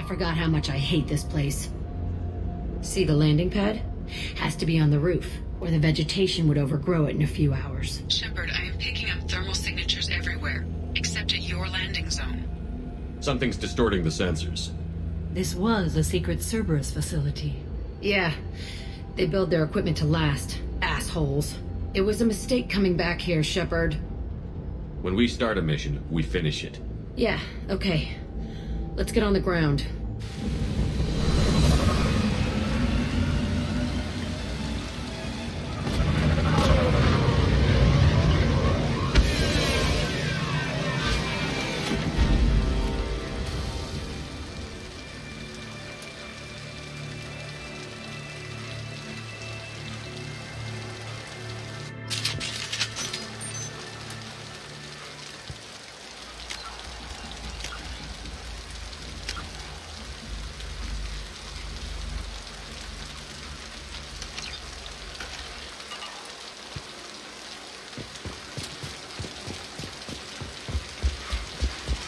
forgot how much I hate this place. See the landing pad? Has to be on the roof, or the vegetation would overgrow it in a few hours. Shepard, I am picking up thermal signatures everywhere, except at your landing zone. Something's distorting the sensors. This was a secret Cerberus facility. Yeah, they build their equipment to last. Assholes. It was a mistake coming back here, Shepard. When we start a mission, we finish it. Yeah, okay. Let's get on the ground.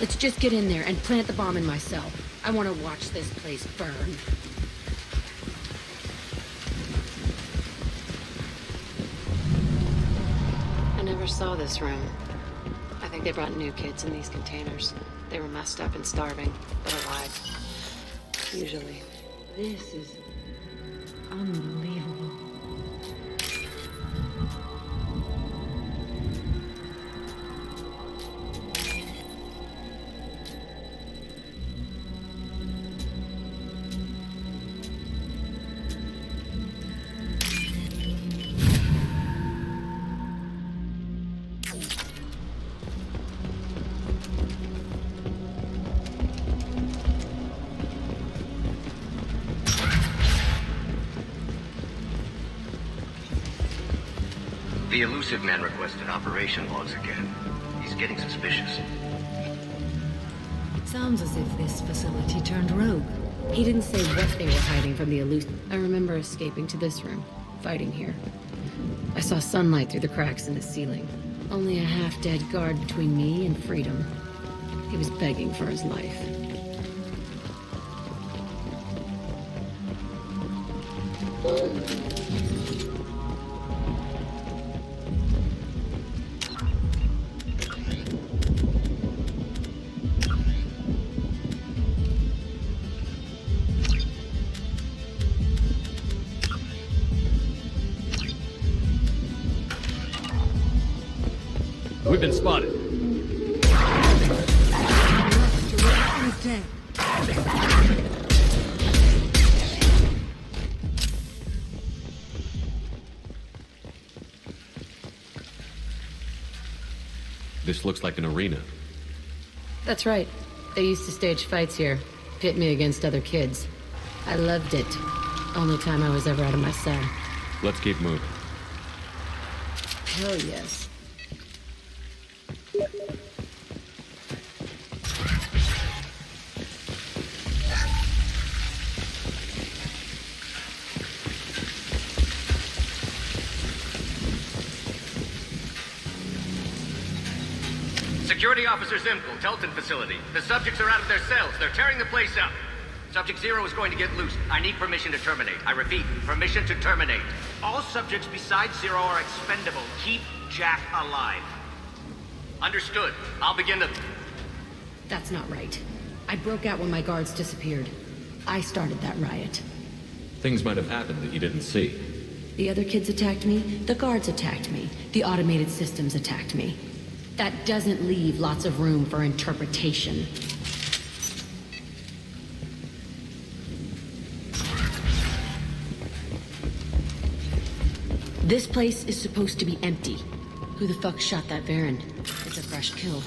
Let's just get in there and plant the bomb in myself. I want to watch this place burn. I never saw this room. I think they brought new kids in these containers. They were messed up and starving, but alive. Usually. This is unbelievable. The elusive man requested operation logs again. He's getting suspicious. It sounds as if this facility turned rogue. He didn't say what they were hiding from the elusive. I remember escaping to this room, fighting here. I saw sunlight through the cracks in the ceiling. Only a half-dead guard between me and freedom. He was begging for his life. We've been spotted. This looks like an arena. That's right. They used to stage fights here, pit me against other kids. I loved it. Only time I was ever out of my cell. Let's keep moving. Hell yes. Security Officer Zimkel, Telton facility. The subjects are out of their cells. They're tearing the place up. Subject Zero is going to get loose. I need permission to terminate. I repeat, permission to terminate. All subjects besides Zero are expendable. Keep Jack alive. Understood. I'll begin the... That's not right. I broke out when my guards disappeared. I started that riot. Things might have happened that you didn't see. The other kids attacked me, the guards attacked me, the automated systems attacked me. That doesn't leave lots of room for interpretation. This place is supposed to be empty. Who the fuck shot that Baron? It's a fresh kill.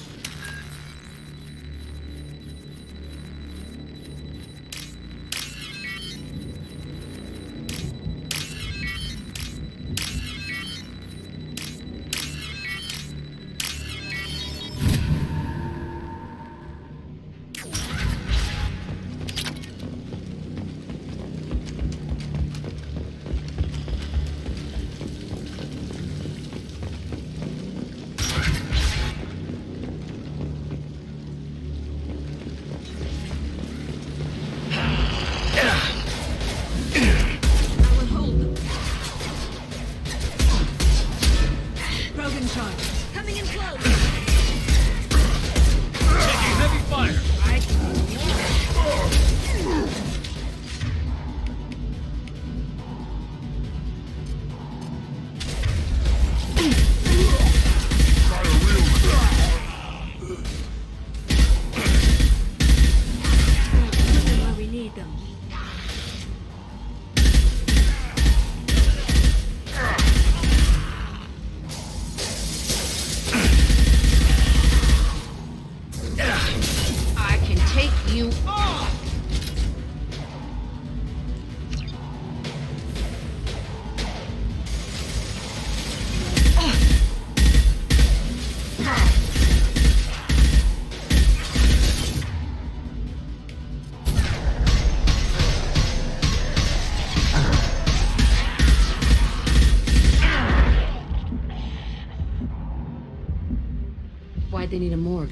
they need a morgue?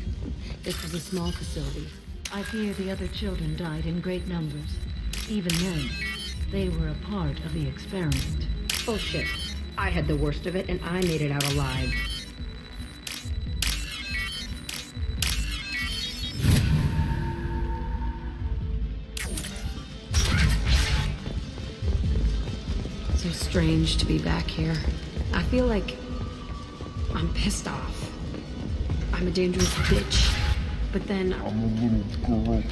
This was a small facility. I fear the other children died in great numbers. Even then, they were a part of the experiment. Bullshit. I had the worst of it, and I made it out alive. So strange to be back here. I feel like I'm pissed off. I'm a dangerous bitch. But then... I'm a little girl.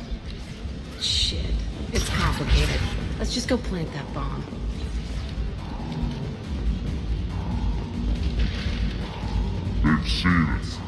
Shit. It's complicated. Let's just go plant that bomb. Let's see this.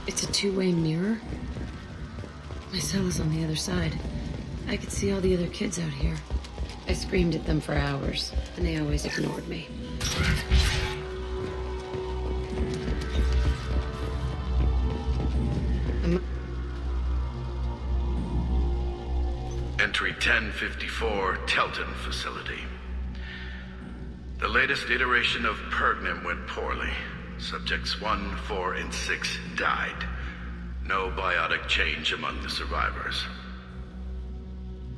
It's a two-way mirror. My cell is on the other side. I could see all the other kids out here. I screamed at them for hours, and they always ignored me. Entry 1054, Telton Facility. The latest iteration of Pergnum went poorly. Subjects 1, 4, and 6 died. No biotic change among the survivors.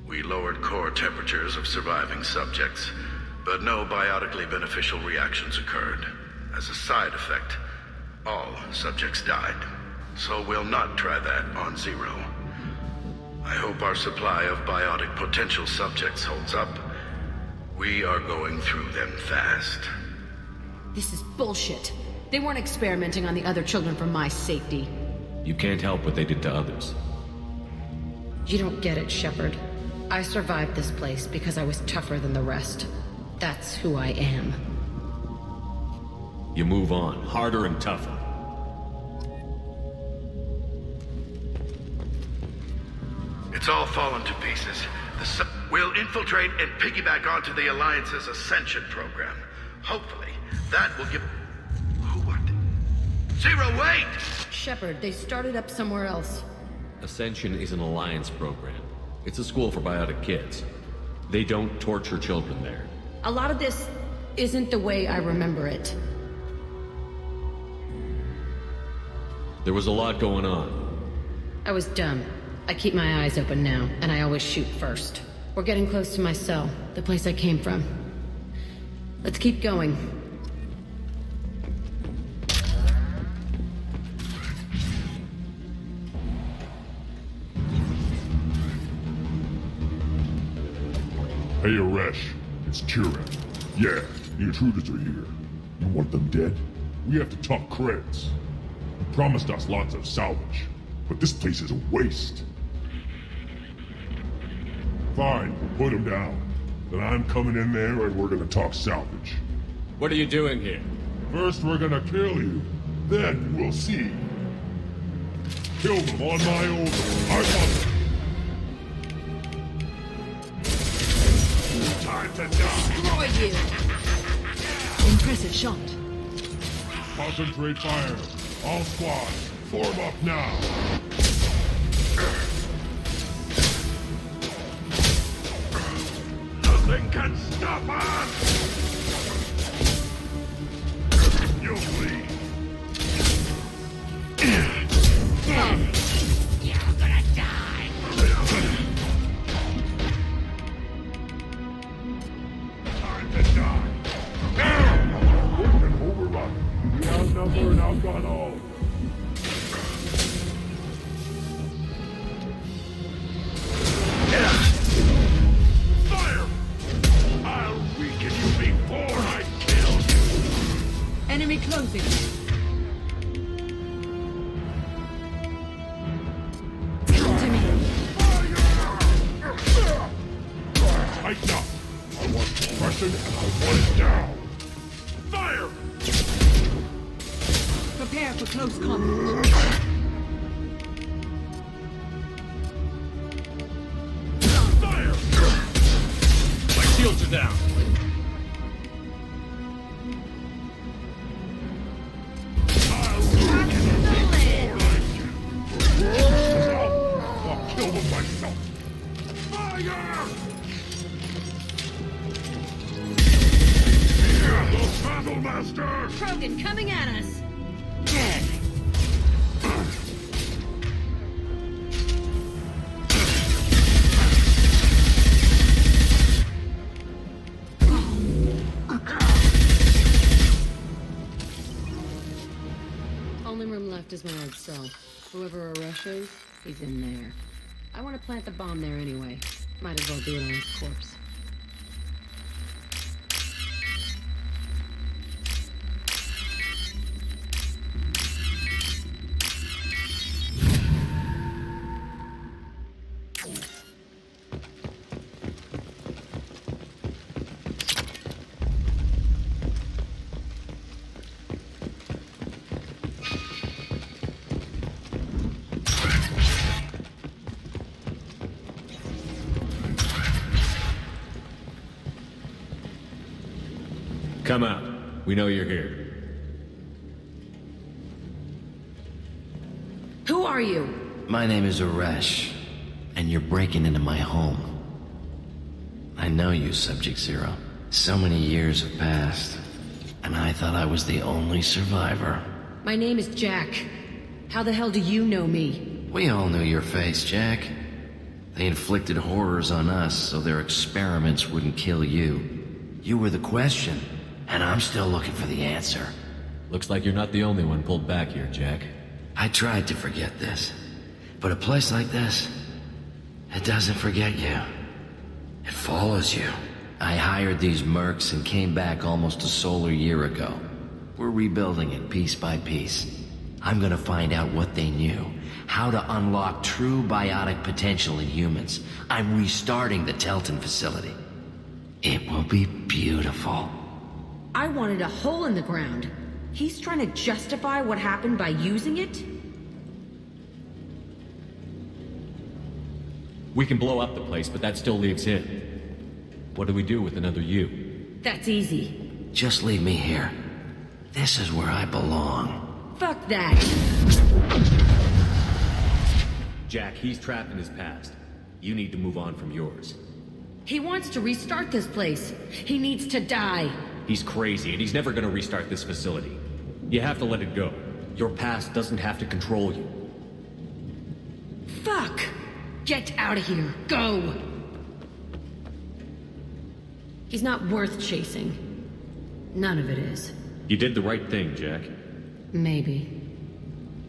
We lowered core temperatures of surviving subjects, but no biotically beneficial reactions occurred. As a side effect, all subjects died. So we'll not try that on Zero. I hope our supply of biotic potential subjects holds up. We are going through them fast. This is bullshit. They weren't experimenting on the other children for my safety. You can't help what they did to others. You don't get it, Shepard. I survived this place because I was tougher than the rest. That's who I am. You move on, harder and tougher. It's all fallen to pieces. We'll infiltrate and piggyback onto the Alliance's Ascension program. Hopefully, that will give... What? Zero, wait! Shepard, they started up somewhere else. Ascension is an Alliance program. It's a school for biotic kids. They don't torture children there. A lot of this isn't the way I remember it. There was a lot going on. I was dumb. I keep my eyes open now, and I always shoot first. We're getting close to my cell, the place I came from. Let's keep going. Hey, Aresh. It's Kira. Yeah, the intruders are here. You want them dead? We have to talk credits. You promised us lots of salvage, but this place is a waste. Fine, we'll put them down. Then I'm coming in there and we're gonna talk salvage. What are you doing here? First we're gonna kill you, then we'll see. Kill them on my order. I want them. Time to die. Destroy you! Impressive shot. Concentrate fire. All squads, form up now. Nothing can stop us! You'll bleed. You're gonna die. Time to die. Now! We can overrun. We outnumber and outgun all. Fire! I'll weaken you listen, and I want it down. Fire! Prepare for close combat. Fire! My shields are down. I'll kill them myself. Fire! The Battle Master! Krogan coming at us! Only room left is my old cell. Whoever Arash is, he's in there. I want to plant the bomb there anyway. Might as well do it on his corpse. Come out. We know you're here. Who are you? My name is Arash, and you're breaking into my home. I know you, Subject Zero. So many years have passed, and I thought I was the only survivor. My name is Jack. How the hell do you know me? We all knew your face, Jack. They inflicted horrors on us so their experiments wouldn't kill you. You were the question, and I'm still looking for the answer. Looks like you're not the only one pulled back here, Jack. I tried to forget this, but a place like this, it doesn't forget you. It follows you. I hired these mercs and came back almost a solar year ago. We're rebuilding it piece by piece. I'm gonna find out what they knew, how to unlock true biotic potential in humans. I'm restarting the Telton facility. It will be beautiful. I wanted a hole in the ground. He's trying to justify what happened by using it? We can blow up the place, but that still leaves him. What do we do with another you? That's easy. Just leave me here. This is where I belong. Fuck that. Jack, he's trapped in his past. You need to move on from yours. He wants to restart this place. He needs to die. He's crazy, and he's never gonna restart this facility. You have to let it go. Your past doesn't have to control you. Fuck! Get out of here. Go! He's not worth chasing. None of it is. You did the right thing, Jack. Maybe.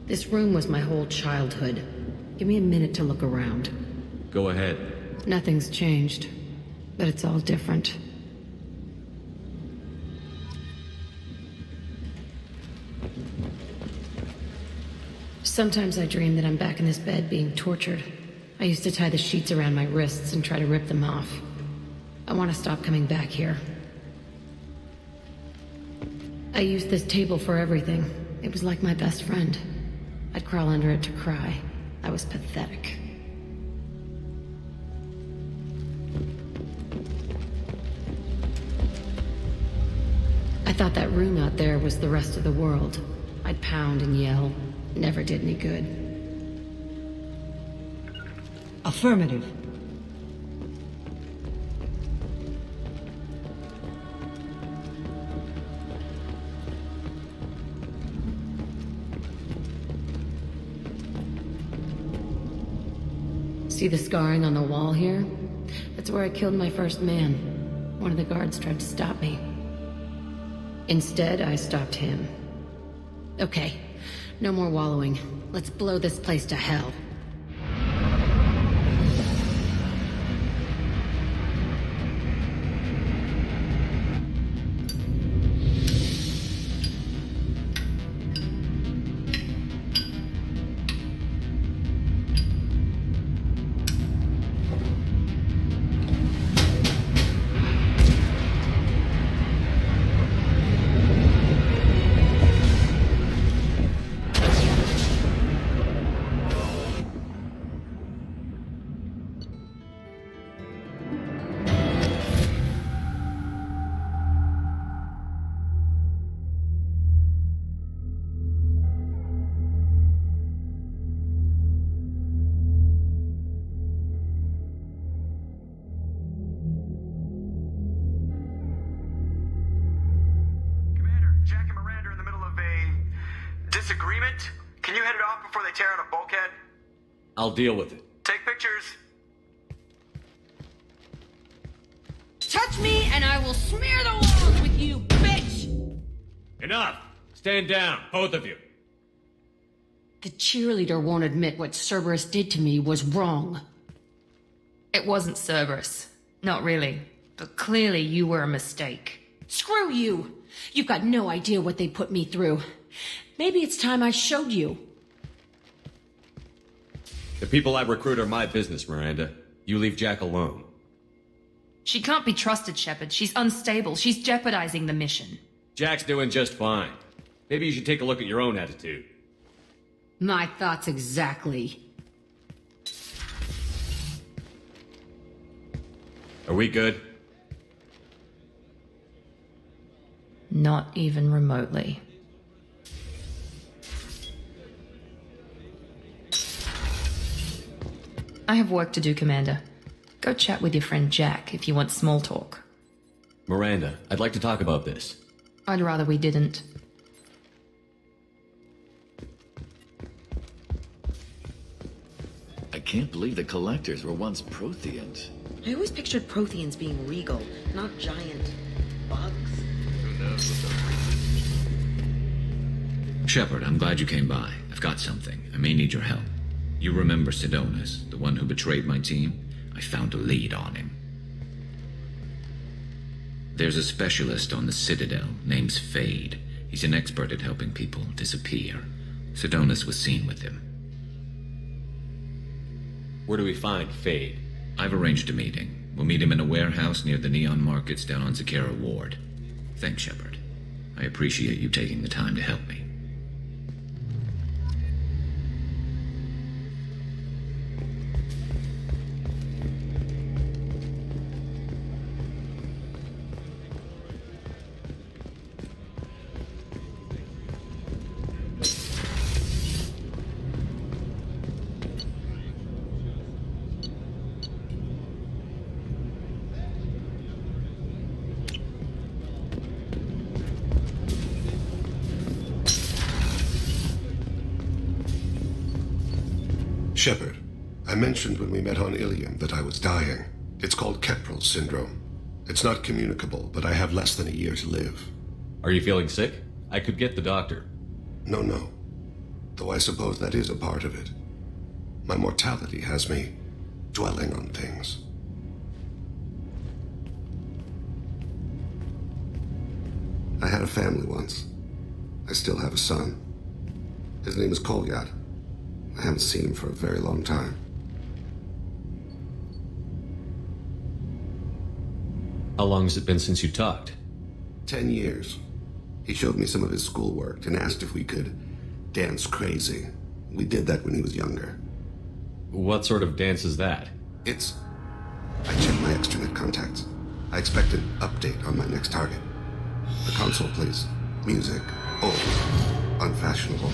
This room was my whole childhood. Give me a minute to look around. Go ahead. Nothing's changed, but it's all different. Sometimes I dream that I'm back in this bed being tortured. I used to tie the sheets around my wrists and try to rip them off. I want to stop coming back here. I used this table for everything. It was like my best friend. I'd crawl under it to cry. I was pathetic. I thought that room out there was the rest of the world. I'd pound and yell. Never did any good. Affirmative. See the scarring on the wall here? That's where I killed my first man. One of the guards tried to stop me. Instead, I stopped him. Okay, no more wallowing. Let's blow this place to hell. disagreement? Can you head it off before they tear out a bulkhead? I'll deal with it. Take pictures. Touch me and I will smear the walls with you, bitch! Enough! Stand down, both of you. The cheerleader won't admit what Cerberus did to me was wrong. It wasn't Cerberus. Not really. But clearly you were a mistake. Screw you! You've got no idea what they put me through. Maybe it's time I showed you. The people I recruit are my business, Miranda. You leave Jack alone. She can't be trusted, Shepard. She's unstable. She's jeopardizing the mission. Jack's doing just fine. Maybe you should take a look at your own attitude. My thoughts exactly. Are we good? Not even remotely. I have work to do, Commander. Go chat with your friend Jack if you want small talk. Miranda, I'd like to talk about this. I'd rather we didn't. I can't believe the Collectors were once Protheans. I always pictured Protheans being regal, not giant bugs. Who knows what those... Shepard, I'm glad you came by. I've got something. I may need your help. You remember Sidonus, the one who betrayed my team? I found a lead on him. There's a specialist on the Citadel named Fade. He's an expert at helping people disappear. Sidonus was seen with him. Where do we find Fade? I've arranged a meeting. We'll meet him in a warehouse near the Neon Markets down on Zakera Ward. Thanks, Shepard. I appreciate you taking the time to help me. Shepard, I mentioned when we met on Ilium that I was dying. It's called Keprel syndrome. It's not communicable, but I have less than a year to live. Are you feeling sick? I could get the doctor. No. Though I suppose that is a part of it. My mortality has me dwelling on things. I had a family once. I still have a son. His name is Kolyat. I haven't seen him for a very long time. How long has it been since you talked? 10 years. He showed me some of his schoolwork and asked if we could dance crazy. We did that when he was younger. What sort of dance is that? I checked my extranet contacts. I expect an update on my next target. The console plays music, old, unfashionable.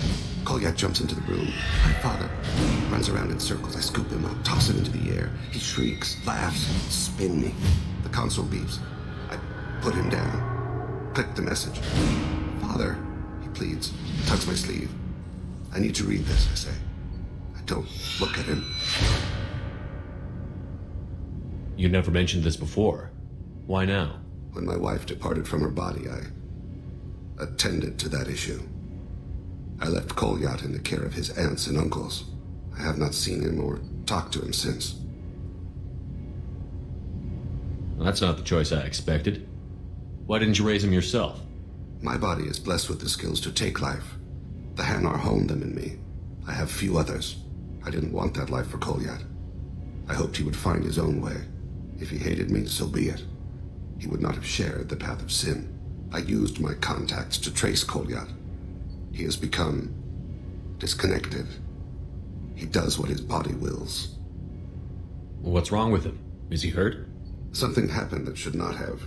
Kolyat jumps into the room. My father runs around in circles. I scoop him up, toss him into the air. He shrieks, laughs, spin me. The console beeps. I put him down. Click the message. Father, he pleads, tugs my sleeve. I need to read this, I say. I don't look at him. You never mentioned this before. Why now? When my wife departed from her body, I attended to that issue. I left Kolyat in the care of his aunts and uncles. I have not seen him or talked to him since. Well, that's not the choice I expected. Why didn't you raise him yourself? My body is blessed with the skills to take life. The Hanar honed them in me. I have few others. I didn't want that life for Kolyat. I hoped he would find his own way. If he hated me, so be it. He would not have shared the path of sin. I used my contacts to trace Kolyat. He has become disconnected. He does what his body wills. What's wrong with him? Is he hurt? Something happened that should not have.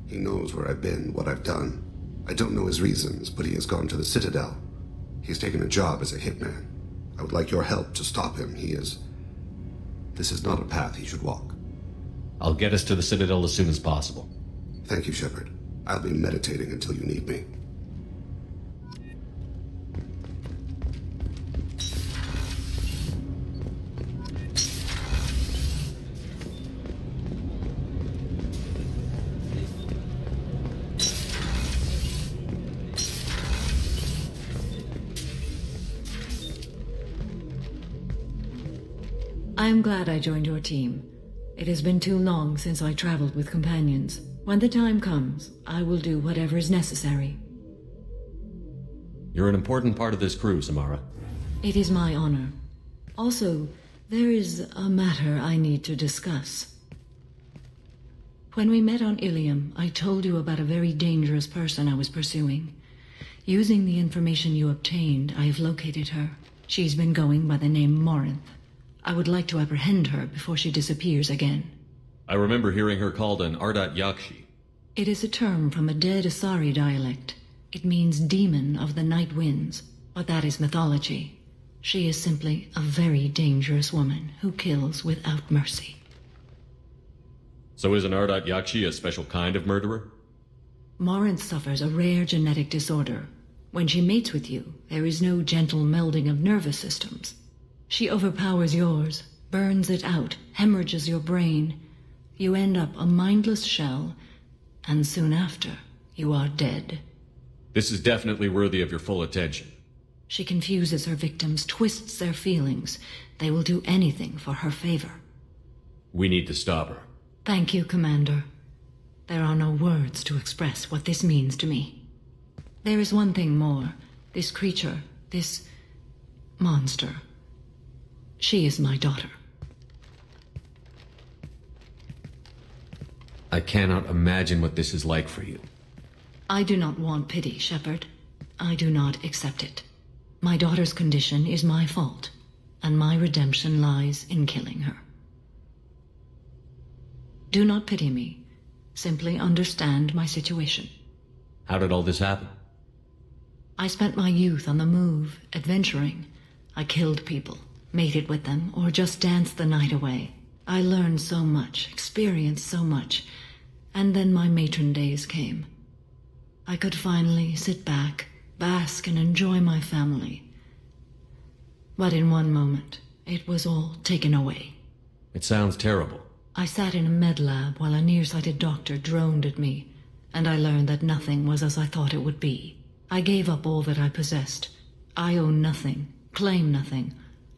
He knows where I've been, what I've done. I don't know his reasons, but he has gone to the Citadel. He's taken a job as a hitman. I would like your help to stop him. This is not a path he should walk. I'll get us to the Citadel as soon as possible. Thank you, Shepard. I'll be meditating until you need me. I am glad I joined your team. It has been too long since I traveled with companions. When the time comes, I will do whatever is necessary. You're an important part of this crew, Samara. It is my honor. Also, there is a matter I need to discuss. When we met on Ilium, I told you about a very dangerous person I was pursuing. Using the information you obtained, I have located her. She's been going by the name Morinth. I would like to apprehend her before she disappears again. I remember hearing her called an Ardat Yakshi. It is a term from a dead Asari dialect. It means demon of the night winds, but that is mythology. She is simply a very dangerous woman who kills without mercy. So is an Ardat Yakshi a special kind of murderer? Morinth suffers a rare genetic disorder. When she mates with you, there is no gentle melding of nervous systems. She overpowers yours, burns it out, hemorrhages your brain. You end up a mindless shell, and soon after, you are dead. This is definitely worthy of your full attention. She confuses her victims, twists their feelings. They will do anything for her favor. We need to stop her. Thank you, Commander. There are no words to express what this means to me. There is one thing more. This creature, this monster. She is my daughter. I cannot imagine what this is like for you. I do not want pity, Shepard. I do not accept it. My daughter's condition is my fault, and my redemption lies in killing her. Do not pity me. Simply understand my situation. How did all this happen? I spent my youth on the move, adventuring. I killed people, mated with them, or just danced the night away. I learned so much, experienced so much, and then my matron days came. I could finally sit back, bask and enjoy my family. But in one moment, it was all taken away. It sounds terrible. I sat in a med lab while a nearsighted doctor droned at me, and I learned that nothing was as I thought it would be. I gave up all that I possessed. I own nothing, claim nothing.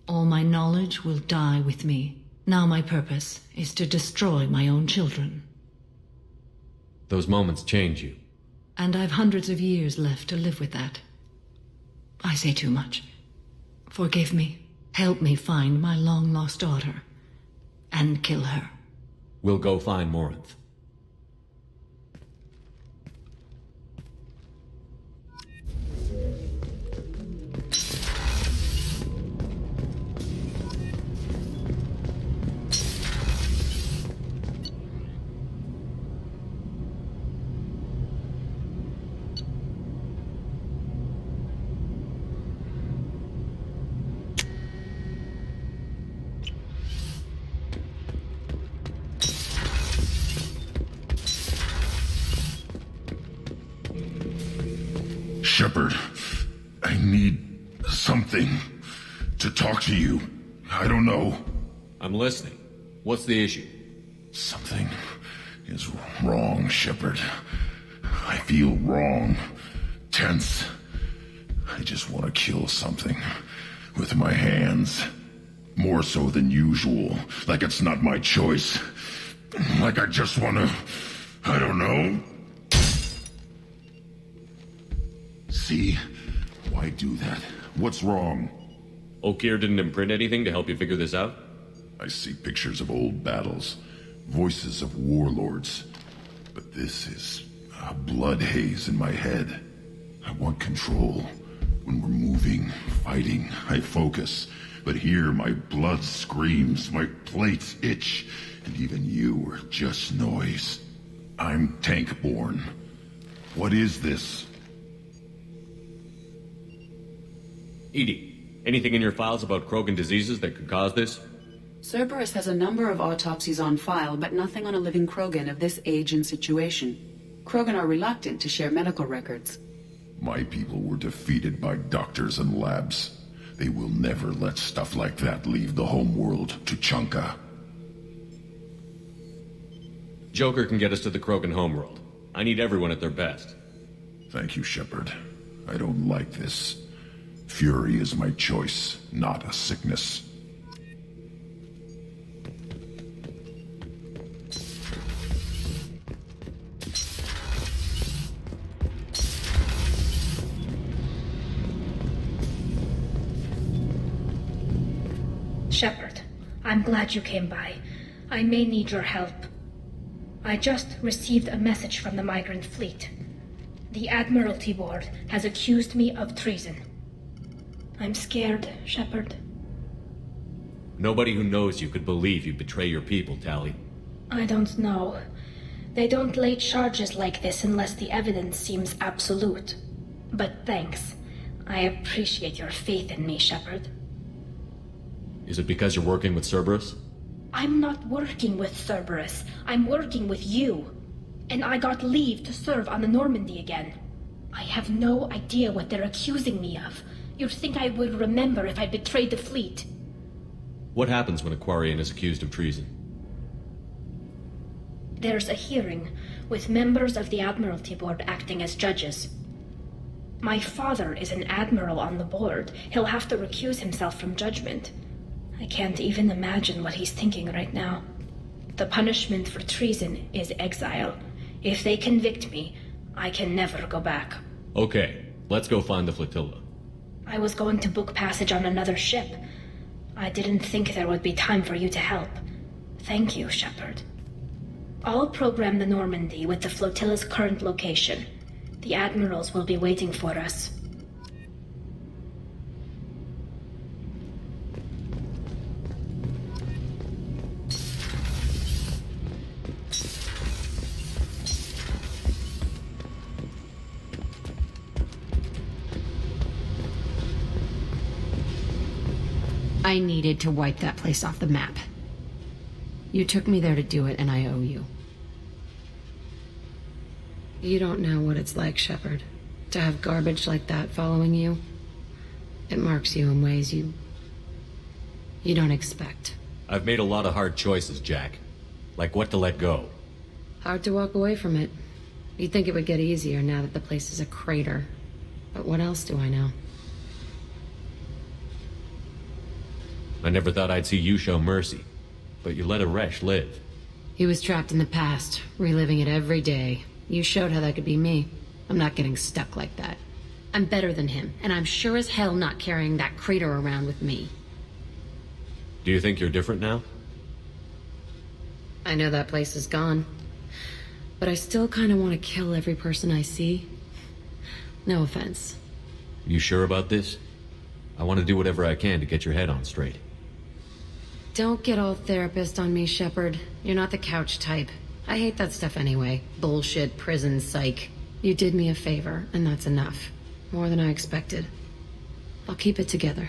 All my knowledge will die with me. Now my purpose is to destroy my own children. Those moments change you. And I've hundreds of years left to live with that. I say too much. Forgive me. Help me find my long-lost daughter. And kill her. We'll go find Morinth. Shepard, I need something to talk to you. I don't know. I'm listening. What's the issue? Something is wrong, Shepard. I feel wrong. Tense. I just want to kill something. With my hands. More so than usual. Like it's not my choice. Like I just want to... I don't know. See? Why do that? What's wrong? Okeer didn't imprint anything to help you figure this out? I see pictures of old battles. Voices of warlords. But this is a blood haze in my head. I want control. When we're moving, fighting, I focus. But here my blood screams, my plates itch, and even you are just noise. I'm tank-born. What is this? Edie, anything in your files about Krogan diseases that could cause this? Cerberus has a number of autopsies on file, but nothing on a living Krogan of this age and situation. Krogan are reluctant to share medical records. My people were defeated by doctors and labs. They will never let stuff like that leave the homeworld to Chunka. Joker can get us to the Krogan homeworld. I need everyone at their best. Thank you, Shepard. I don't like this. Fury is my choice, not a sickness. Shepard, I'm glad you came by. I may need your help. I just received a message from the migrant fleet. The Admiralty Board has accused me of treason. I'm scared, Shepard. Nobody who knows you could believe you betray your people, Tally. I don't know. They don't lay charges like this unless the evidence seems absolute. But thanks. I appreciate your faith in me, Shepard. Is it because you're working with Cerberus? I'm not working with Cerberus. I'm working with you. And I got leave to serve on the Normandy again. I have no idea what they're accusing me of. You'd think I would remember if I betrayed the fleet. What happens when a Quarian is accused of treason? There's a hearing, with members of the Admiralty Board acting as judges. My father is an admiral on the board. He'll have to recuse himself from judgment. I can't even imagine what he's thinking right now. The punishment for treason is exile. If they convict me, I can never go back. Okay, let's go find the flotilla. I was going to book passage on another ship. I didn't think there would be time for you to help. Thank you, Shepard. I'll program the Normandy with the flotilla's current location. The admirals will be waiting for us. I needed to wipe that place off the map. You took me there to do it, and I owe you. You don't know what it's like, Shepard, to have garbage like that following you. It marks you in ways you don't expect. I've made a lot of hard choices, Jack. Like what to let go. Hard to walk away from it. You'd think it would get easier now that the place is a crater. But what else do I know? I never thought I'd see you show mercy, but you let a Resh live. He was trapped in the past, reliving it every day. You showed how that could be me. I'm not getting stuck like that. I'm better than him, and I'm sure as hell not carrying that crater around with me. Do you think you're different now? I know that place is gone, but I still kind of want to kill every person I see. No offense. You sure about this? I want to do whatever I can to get your head on straight. Don't get all therapist on me, Shepard. You're not the couch type. I hate that stuff anyway. Bullshit, prison, psych. You did me a favor, and that's enough. More than I expected. I'll keep it together.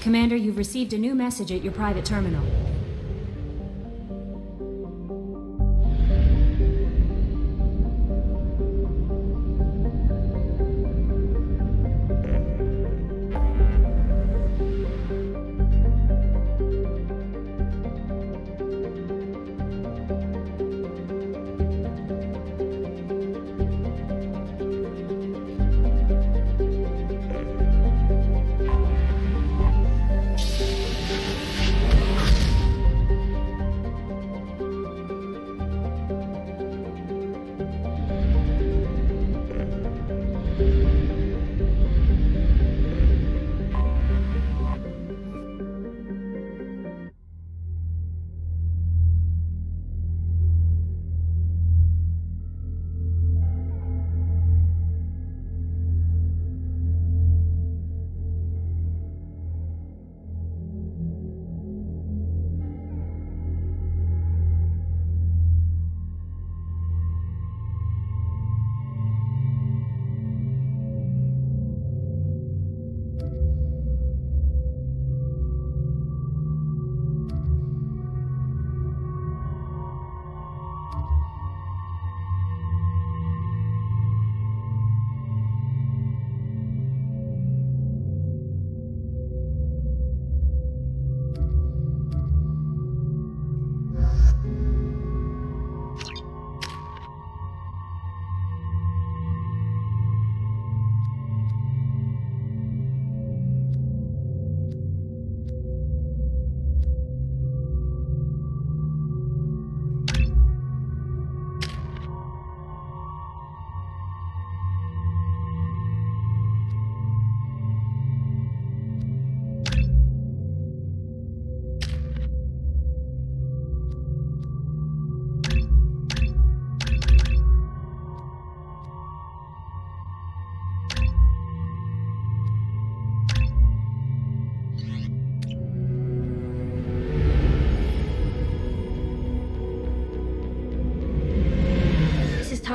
Commander, you've received a new message at your private terminal.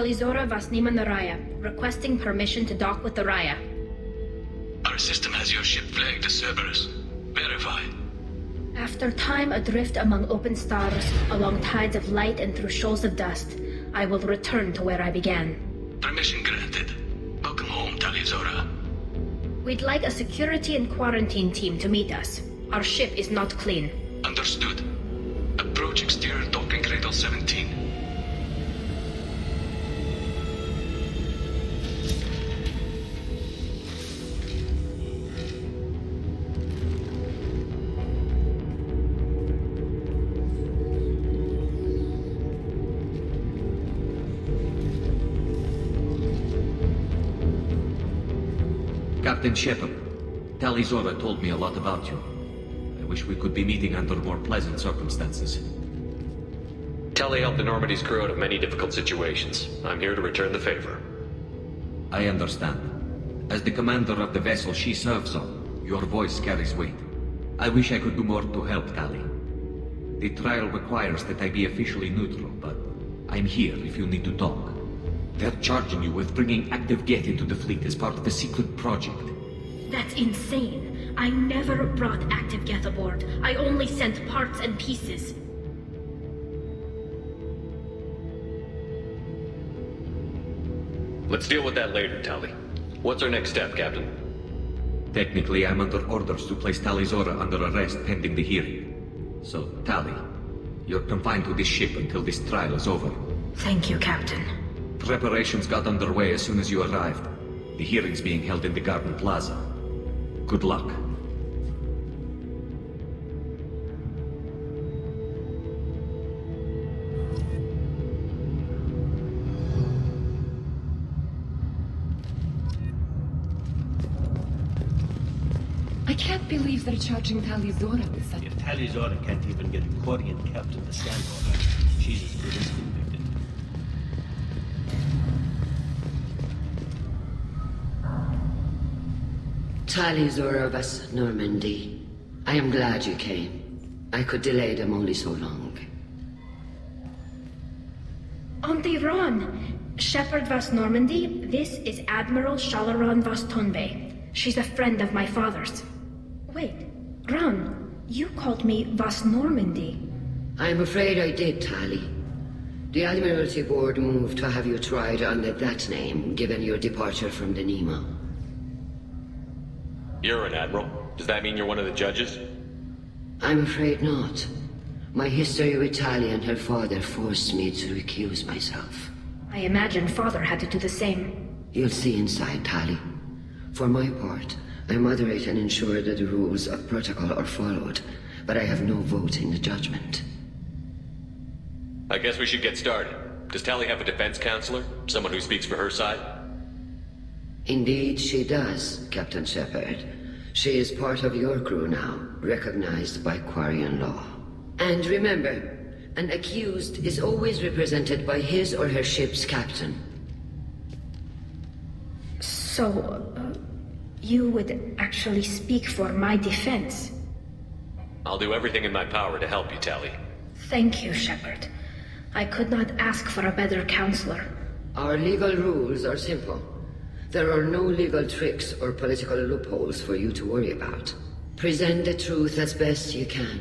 Talizora Vasnima Naraya, requesting permission to dock with the Raya. Our system has your ship flagged as Cerberus. Verify. After time adrift among open stars, along tides of light and through shoals of dust, I will return to where I began. Permission granted. Welcome home, Talizora. We'd like a security and quarantine team to meet us. Our ship is not clean. Understood. Approach exterior docking cradle 17. Captain Shepard, Talizora told me a lot about you. I wish we could be meeting under more pleasant circumstances. Tali helped the Normandy's crew out of many difficult situations. I'm here to return the favor. I understand. As the commander of the vessel she serves on, your voice carries weight. I wish I could do more to help Tali. The trial requires that I be officially neutral, but I'm here if you need to talk. They're charging you with bringing active Geth into the fleet as part of a secret project. That's insane. I never brought active Geth aboard. I only sent parts and pieces. Let's deal with that later, Tali. What's our next step, Captain? Technically, I'm under orders to place Talizora under arrest pending the hearing. So, Tali, you're confined to this ship until this trial is over. Thank you, Captain. Preparations got underway as soon as you arrived. The hearing's being held in the Garden Plaza. Good luck. I can't believe they're charging Talizora with such... If Talizora can't even get a Quarian captain to stand for her, she's as good as convicted. Talizora vas Normandy. I am glad you came. I could delay them only so long. Auntie Ron! Shepard vas Normandy, this is Admiral Shalaran vas Tonbe. She's a friend of my father's. Wait, Ron, you called me vas Normandy. I'm afraid I did, Tali. The Admiralty Board moved to have you tried under that name, given your departure from the Nemo. You're an admiral. Does that mean you're one of the judges? I'm afraid not. My history with Tali and her father forced me to recuse myself. I imagine father had to do the same. You'll see inside, Tali. For my part, I moderate and ensure that the rules of protocol are followed, but I have no vote in the judgment. I guess we should get started. Does Tali have a defense counselor? Someone who speaks for her side? Indeed, she does, Captain Shepard. She is part of your crew now, recognized by Quarian law. And remember, an accused is always represented by his or her ship's captain. So, you would actually speak for my defense? I'll do everything in my power to help you, Tali. Thank you, Shepard. I could not ask for a better counselor. Our legal rules are simple. There are no legal tricks or political loopholes for you to worry about. Present the truth as best you can.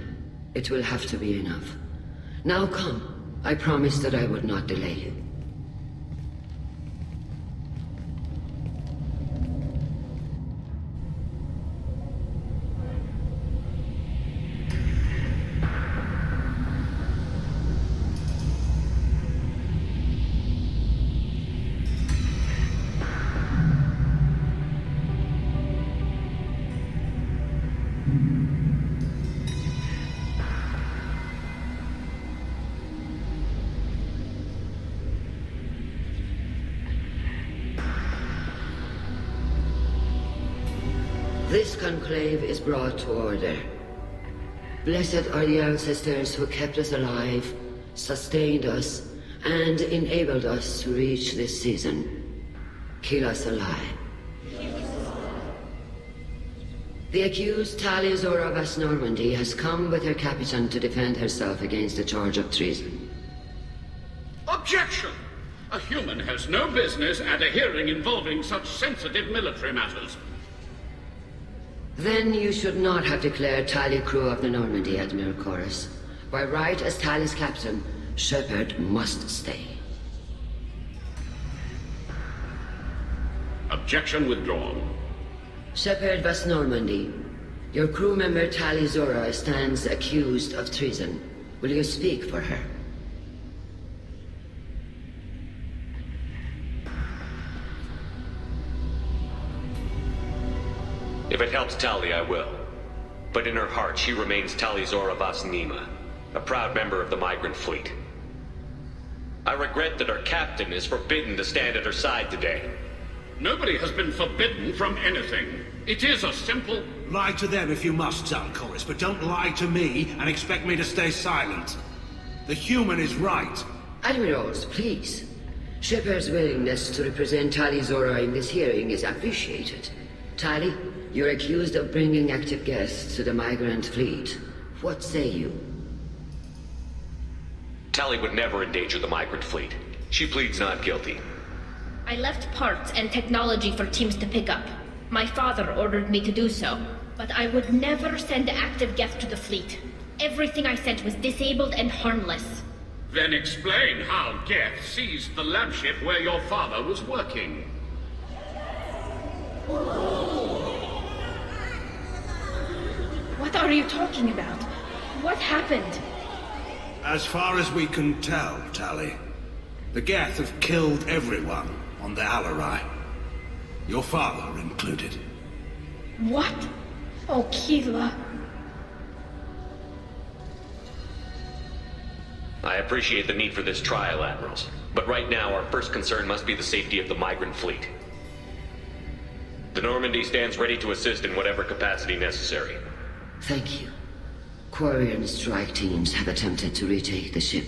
It will have to be enough. Now come. I promised that I would not delay you. This conclave is brought to order. Blessed are the ancestors who kept us alive, sustained us, and enabled us to reach this season. Kill us alive. The accused Talizora vas Normandy has come with her captain to defend herself against the charge of treason. Objection! A human has no business at a hearing involving such sensitive military matters. Then you should not have declared Tally crew of the Normandy, Admiral Chorus. By right as Tally's captain, Shepard must stay. Objection withdrawn. Shepard was Normandy. Your crew member Tally Zora stands accused of treason. Will you speak for her? If it helps Tali, I will. But in her heart, she remains Tali Zora Vas Nima, a proud member of the migrant fleet. I regret that our captain is forbidden to stand at her side today. Nobody has been forbidden from anything. It is a simple... Lie to them if you must, Chorus, but don't lie to me and expect me to stay silent. The human is right. Admirals, please. Shepard's willingness to represent Tali Zora in this hearing is appreciated. Tali, you're accused of bringing active guests to the migrant fleet. What say you? Tali would never endanger the migrant fleet. She pleads not guilty. I left parts and technology for teams to pick up. My father ordered me to do so, but I would never send active guests to the fleet. Everything I sent was disabled and harmless. Then explain how Geth seized the lab ship where your father was working. What are you talking about? What happened? As far as we can tell, Tali, the Geth have killed everyone on the Alarai. Your father included. What? Oh, Keela. I appreciate the need for this trial, Admirals. But right now, our first concern must be the safety of the migrant fleet. The Normandy stands ready to assist in whatever capacity necessary. Thank you. Quarian strike teams have attempted to retake the ship,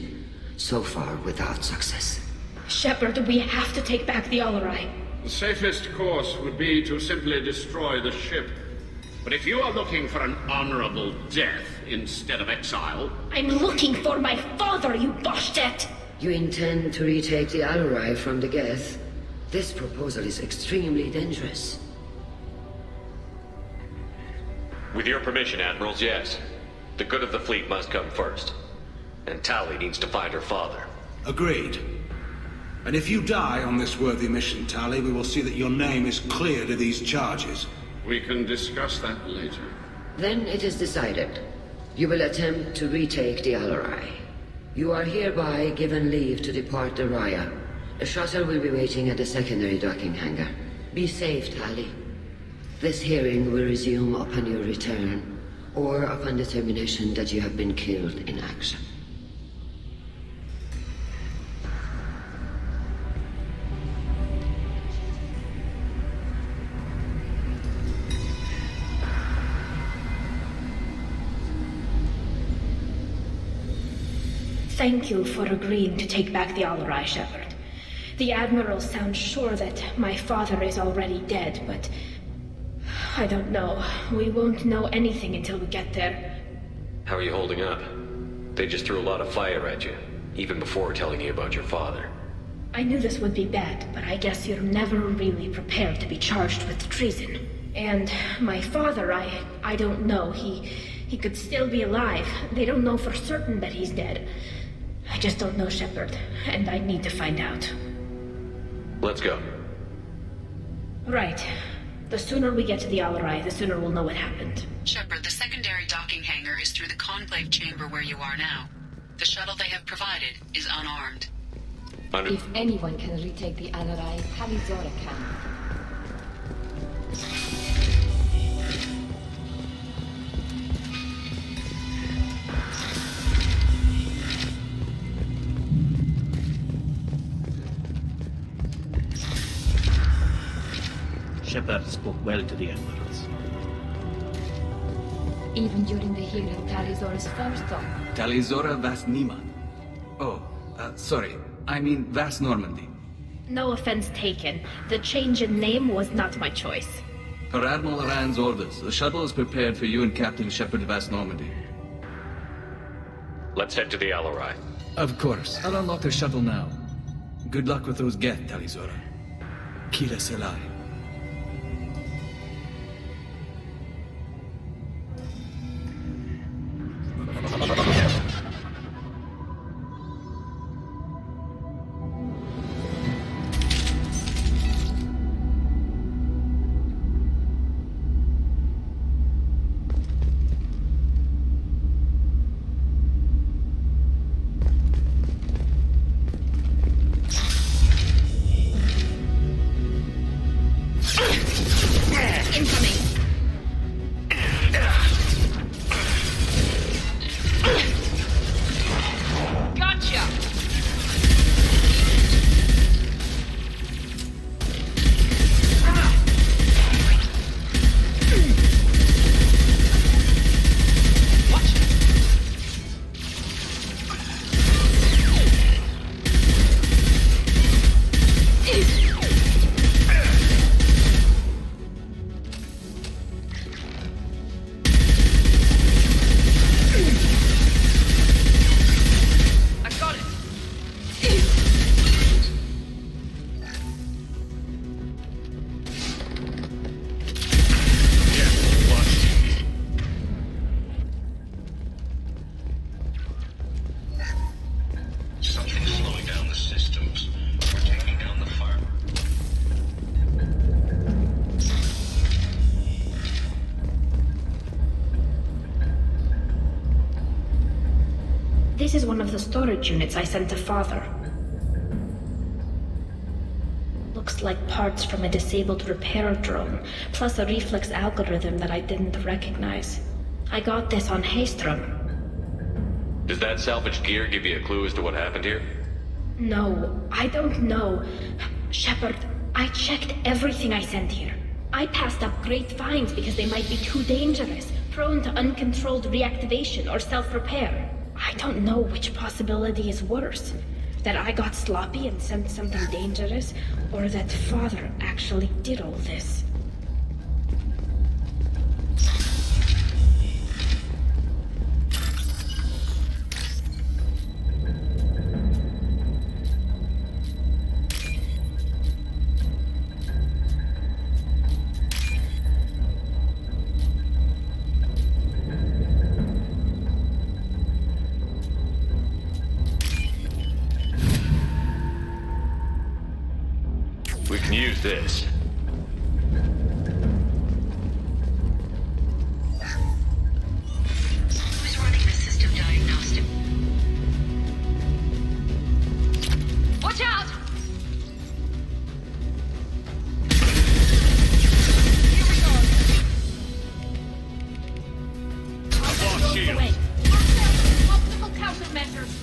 so far without success. Shepard, we have to take back the Alarai. The safest course would be to simply destroy the ship. But if you are looking for an honorable death instead of exile... I'm looking for my father, you bastet! You intend to retake the Alarai from the Geth? This proposal is extremely dangerous. With your permission, Admirals, yes. The good of the fleet must come first. And Tali needs to find her father. Agreed. And if you die on this worthy mission, Tali, we will see that your name is cleared of these charges. We can discuss that later. Then it is decided. You will attempt to retake the Alarai. You are hereby given leave to depart the Raya. A shuttle will be waiting at the secondary docking hangar. Be safe, Tali. This hearing will resume upon your return, or upon determination that you have been killed in action. Thank you for agreeing to take back the Alarai, Shepard. The Admiral sounds sure that my father is already dead, but... I don't know. We won't know anything until we get there. How are you holding up? They just threw a lot of fire at you, even before telling you about your father. I knew this would be bad, but I guess you're never really prepared to be charged with treason. And my father, I don't know. He could still be alive. They don't know for certain that he's dead. I just don't know, Shepard, and I need to find out. Let's go. Right. The sooner we get to the Alarai, the sooner we'll know what happened. Shepard, the secondary docking hangar is through the conclave chamber where you are now. The shuttle they have provided is unarmed. If anyone can retake the Alarai, Tali Zora can. Shepard spoke well to the Admirals. Even during the hearing, Tali Zora's first thought. Tali Zora Vas Nima. Oh, sorry. I mean Vas Normandy. No offense taken. The change in name was not my choice. Per Admiral Aran's orders, the shuttle is prepared for you and Captain Shepard Vas Normandy. Let's head to the Alarai. Of course. I'll unlock the shuttle now. Good luck with those Geth, Talizora. Kira Selai. This is one of the storage units I sent to Father. Looks like parts from a disabled repair drone, plus a reflex algorithm that I didn't recognize. I got this on Haystrom. Does that salvaged gear give you a clue as to what happened here? No, I don't know. Shepard, I checked everything I sent here. I passed up great finds because they might be too dangerous, prone to uncontrolled reactivation or self-repair. I don't know which possibility is worse. That I got sloppy and sent something dangerous, or that Father actually did all this. We can use this. Who's running the system diagnostic? Watch out! Here we go. I've lost shield. Optical countermeasures.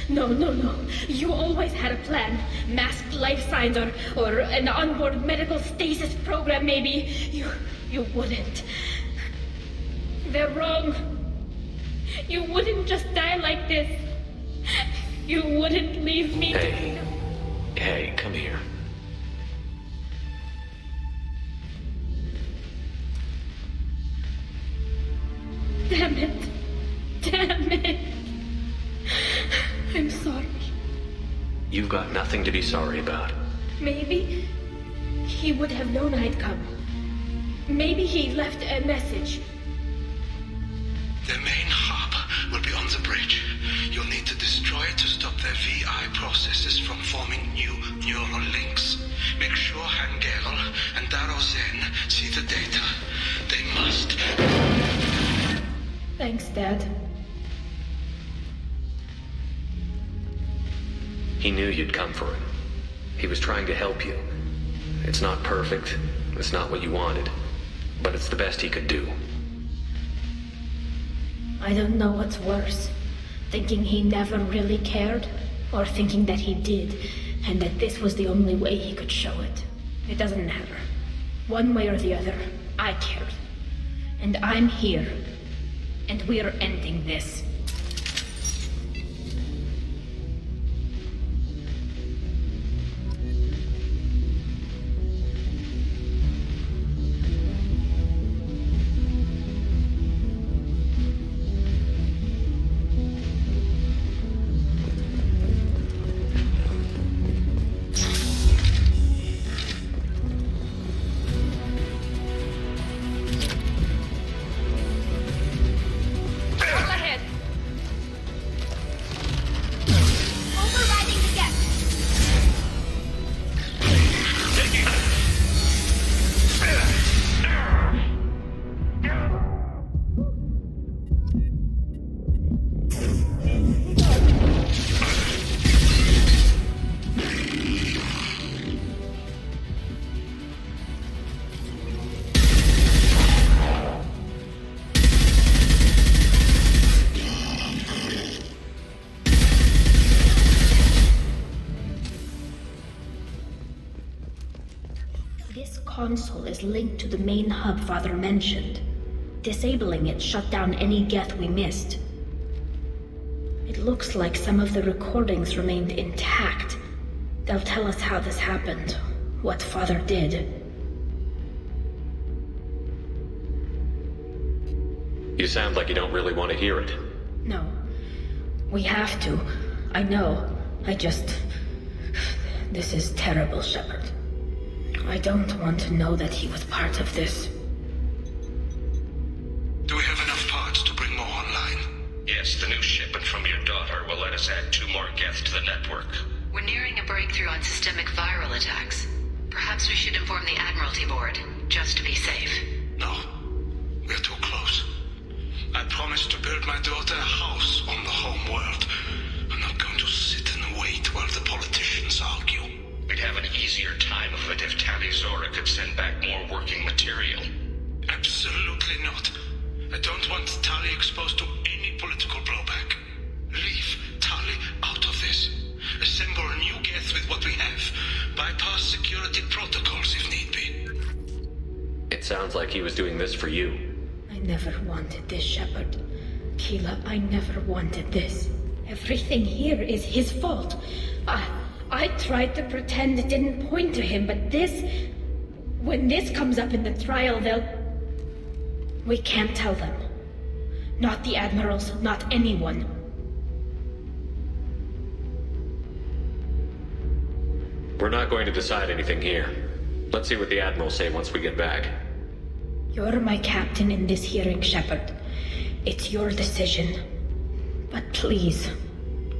No. You always had a plan. Masked life signs or an onboard medical stasis program, maybe. You wouldn't. They're wrong. You wouldn't just die like this. You wouldn't leave me. Hey, come here. Damn it. I'm sorry. You've got nothing to be sorry about. Maybe he would have known I'd come. Maybe he left a message. The main hub will be on the bridge. You'll need to destroy it to stop their VI processes from forming new neural links. Make sure Hangel and Daro Zen see the data. They must. Thanks, Dad. He knew you'd come for him. He was trying to help you. It's not perfect. It's not what you wanted. But it's the best he could do. I don't know what's worse. Thinking he never really cared, or thinking that he did, and that this was the only way he could show it. It doesn't matter. One way or the other, I cared. And I'm here. And we're ending this. Console is linked to the main hub Father mentioned. Disabling it shut down any geth we missed. It looks like some of the recordings remained intact. They'll tell us how this happened, what Father did. You sound like you don't really want to hear it. No. We have to. I know. This is terrible, Shepard. I don't want to know that he was part of this. Do we have enough parts to bring more online? Yes, the new shipment from your daughter will let us add 2 more geth to the network. We're nearing a breakthrough on systemic viral attacks. Perhaps we should inform the Admiralty Board, just to be safe. No, we're too close. I promised to build my daughter a house on the home world. I'm not going to sit and wait while the politicians argue. We'd have an easier time of it if Tali Zora could send back more working material. Absolutely not. I don't want Tali exposed to any political blowback. Leave Tali out of this. Assemble a new geth with what we have. Bypass security protocols if need be. It sounds like he was doing this for you. I never wanted this, Shepard. Keela, I never wanted this. Everything here is his fault. I tried to pretend it didn't point to him, but when this comes up in the trial, we can't tell them. Not the admirals, not anyone. We're not going to decide anything here. Let's see what the admirals say once we get back. You're my captain in this hearing, Shepard. It's your decision. But please,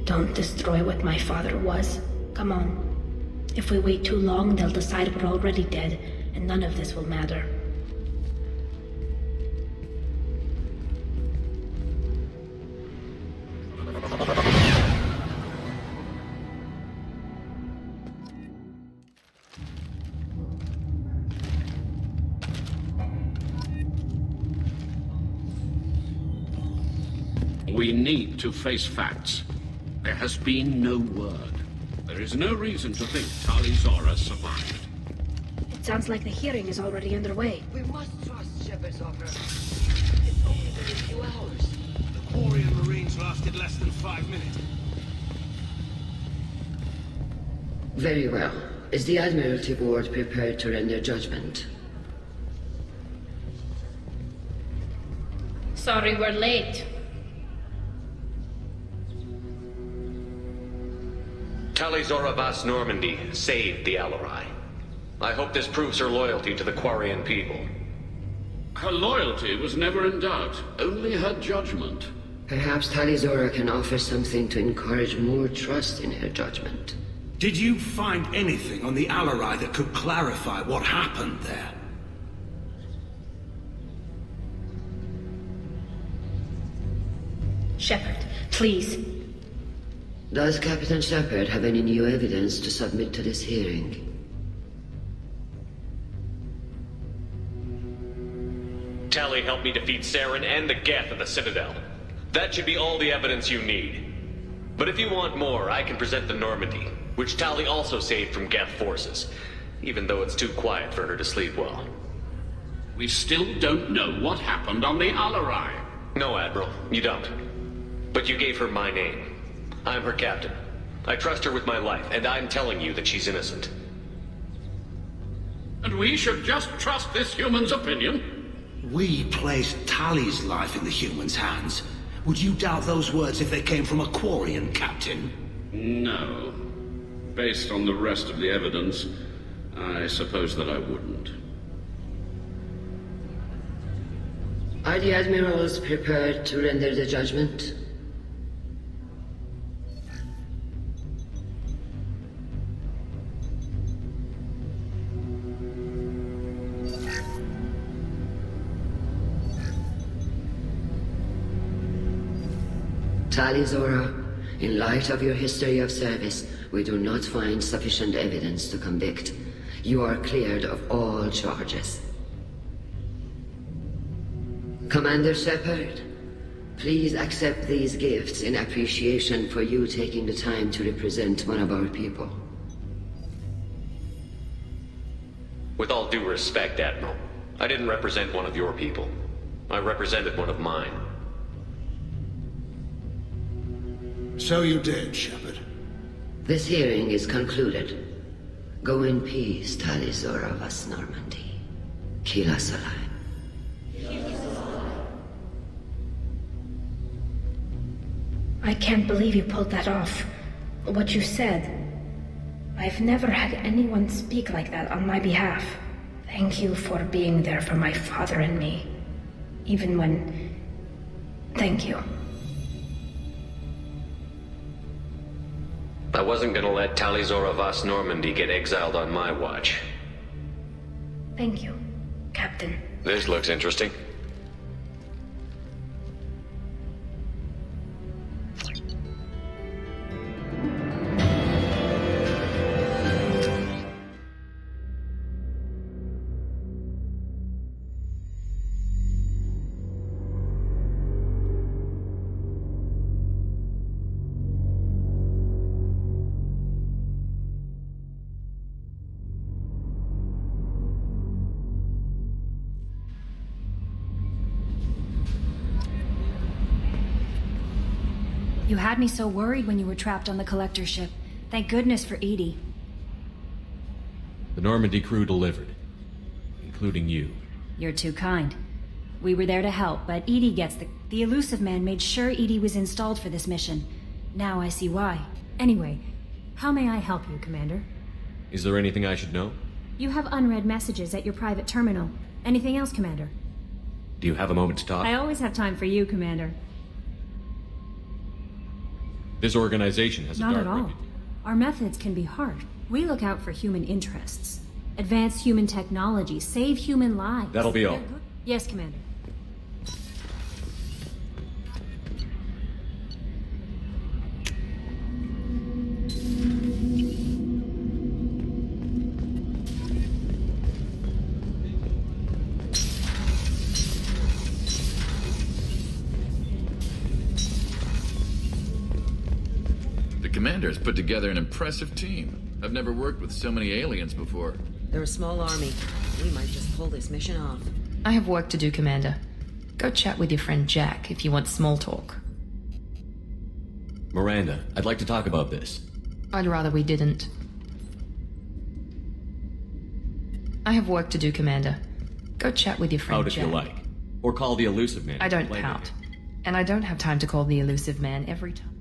don't destroy what my father was. Come on. If we wait too long, they'll decide we're already dead, and none of this will matter. We need to face facts. There has been no word. There is no reason to think Tali Zora survived. It sounds like the hearing is already underway. We must trust Shepard's offer. It's only been a few hours. The Quarian Marines lasted less than 5 minutes. Very well. Is the Admiralty Board prepared to render judgment? Sorry we're late. Tali Zora Vas Normandy saved the Alarai. I hope this proves her loyalty to the Quarian people. Her loyalty was never in doubt, only her judgment. Perhaps Tali Zora can offer something to encourage more trust in her judgment. Did you find anything on the Alarai that could clarify what happened there? Shepard, please. Does Captain Shepard have any new evidence to submit to this hearing? Tali helped me defeat Saren and the Geth of the Citadel. That should be all the evidence you need. But if you want more, I can present the Normandy, which Tali also saved from Geth forces, even though it's too quiet for her to sleep well. We still don't know what happened on the Alarai. No, Admiral, you don't. But you gave her my name. I'm her captain. I trust her with my life, and I'm telling you that she's innocent. And we should just trust this human's opinion? We placed Tali's life in the human's hands. Would you doubt those words if they came from a Quarian captain? No. Based on the rest of the evidence, I suppose that I wouldn't. Are the admirals prepared to render the judgment? Tali Zora, in light of your history of service, we do not find sufficient evidence to convict. You are cleared of all charges. Commander Shepard, please accept these gifts in appreciation for you taking the time to represent one of our people. With all due respect, Admiral, I didn't represent one of your people. I represented one of mine. So you did, Shepard. This hearing is concluded. Go in peace, Tali Zora Vas Normandy. Kila Salai. I can't believe you pulled that off. What you said. I've never had anyone speak like that on my behalf. Thank you for being there for my father and me. Even when... Thank you. I wasn't gonna let Tali Zora Vas Normandy get exiled on my watch. Thank you, Captain. This looks interesting. You had me so worried when you were trapped on the collector ship. Thank goodness for Edie. The Normandy crew delivered, including you. You're too kind. We were there to help, but Edie gets the elusive man made sure Edie was installed for this mission. Now I see why. Anyway, how may I help you, Commander? Is there anything I should know? You have unread messages at your private terminal. Anything else, Commander? Do you have a moment to talk? I always have time for you, Commander. This organization has a Not dark at all. record. Our methods can be hard. We look out for human interests. Advance human technology, save human lives. That'll be all. Yes, Commander. Commander has put together an impressive team. I've never worked with so many aliens before. They're a small army. We might just pull this mission off. I have work to do, Commander. Go chat with your friend Jack if you want small talk. Miranda, I'd like to talk about this. I'd rather we didn't. I have work to do, Commander. Go chat with your friend Pout if Jack. you like. Or call the elusive man. I don't later. pout. And I don't have time to call the elusive man every time.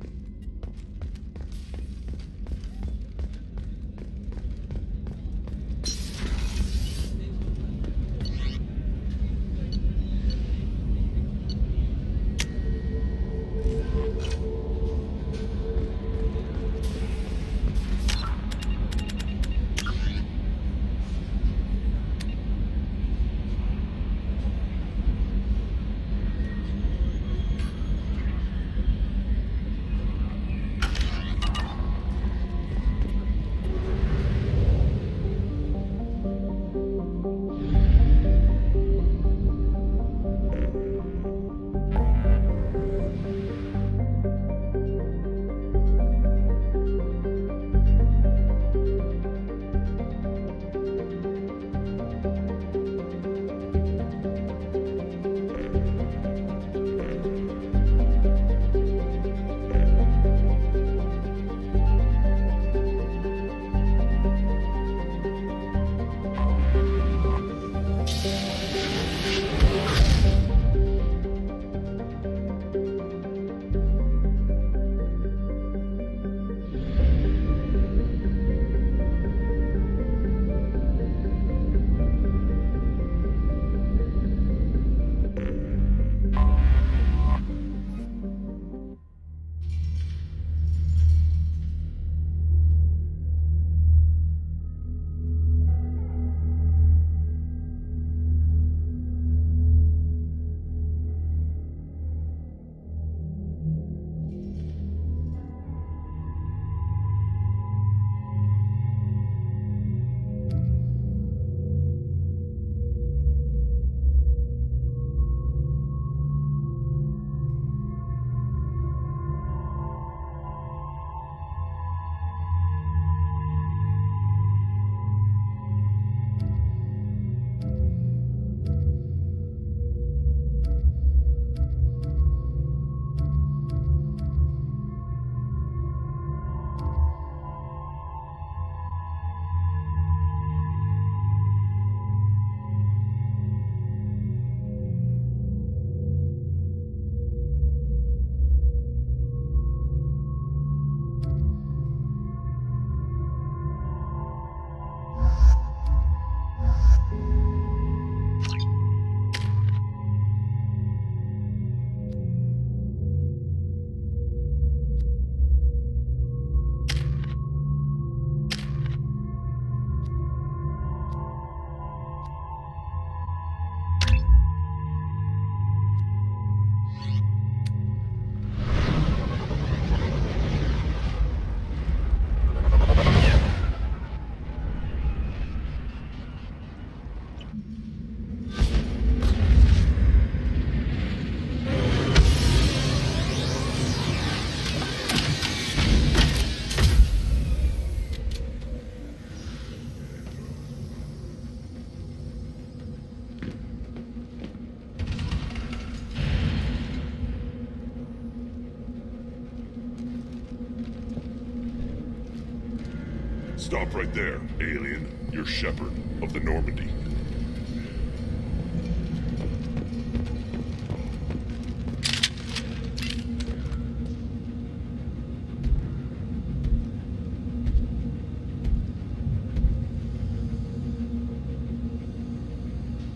Stop right there, alien. You're Shepard of the Normandy.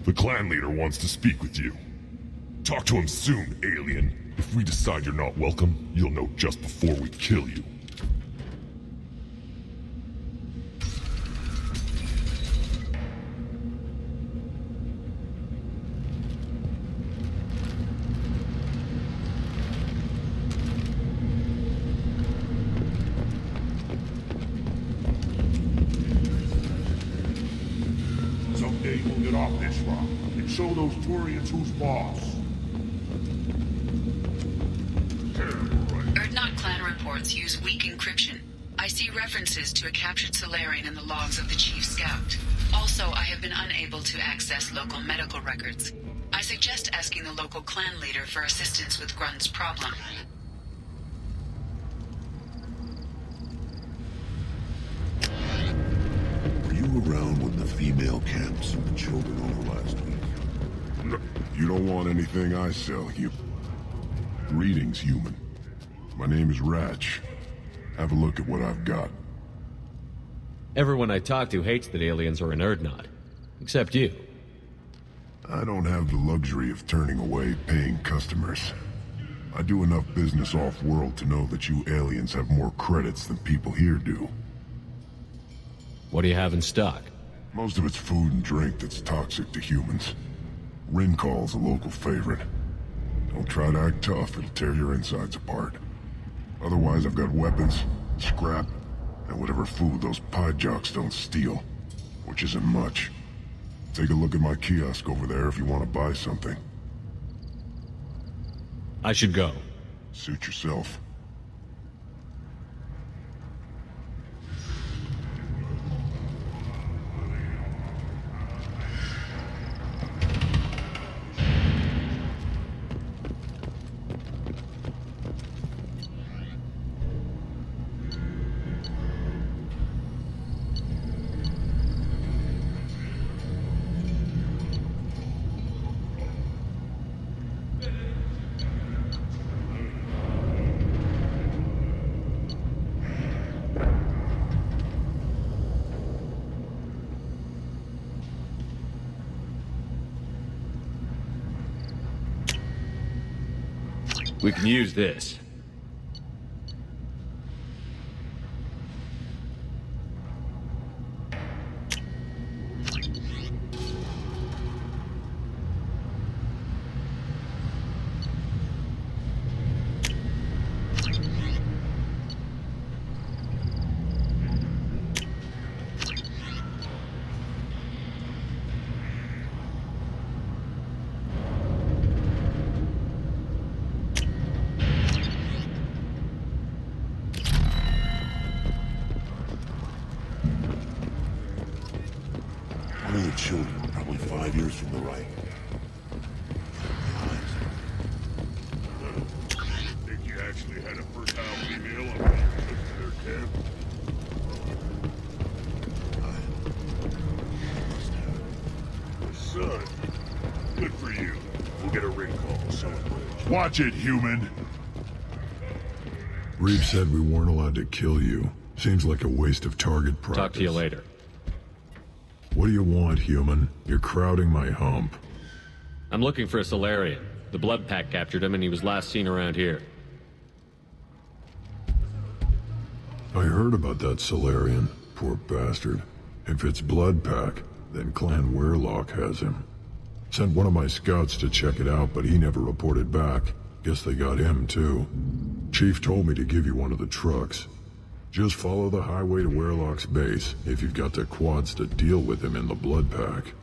The clan leader wants to speak with you. Talk to him soon, alien. If we decide you're not welcome, you'll know just before we kill you. Someday we'll get off this rock and show those Turians who's boss. Erdnot clan report. reports use weak encryption. I see references to a captured Solarian in the logs of the Chief Scout. Also, I have been unable to access local medical records. I suggest asking the local clan leader for assistance with Grunt's problem. Were you around when the female camps and the children over last week? No, you don't want anything I sell, you. Greetings, human. My name is Ratch. Have a look at what I've got. Everyone I talk to hates that aliens are an Erdnot. Except you. I don't have the luxury of turning away paying customers. I do enough business off-world to know that you aliens have more credits than people here do. What do you have in stock? Most of it's food and drink that's toxic to humans. Rincall's a local favorite. Don't try to act tough, it'll tear your insides apart. Otherwise, I've got weapons, scrap, and whatever food those pie jocks don't steal. Which isn't much. Take a look at my kiosk over there if you want to buy something. I should go. Suit yourself. We can use this. One of the children, probably 5 years from the right. Think you actually had a fertile female on their camp? Son, good for you. We'll get a ring call, celebrate. Watch it, human! Reeve said we weren't allowed to kill you. Seems like a waste of target practice. Talk to you later. What do you want, human? You're crowding my hump. I'm looking for a Solarian. The Blood Pack captured him and he was last seen around here. I heard about that Solarian. Poor bastard. If it's Blood Pack, then Clan Weirlock has him. Sent one of my scouts to check it out, but he never reported back. Guess they got him, too. Chief told me to give you one of the trucks. Just follow the highway to Weirlock's base, if you've got the quads to deal with him in the Blood Pack.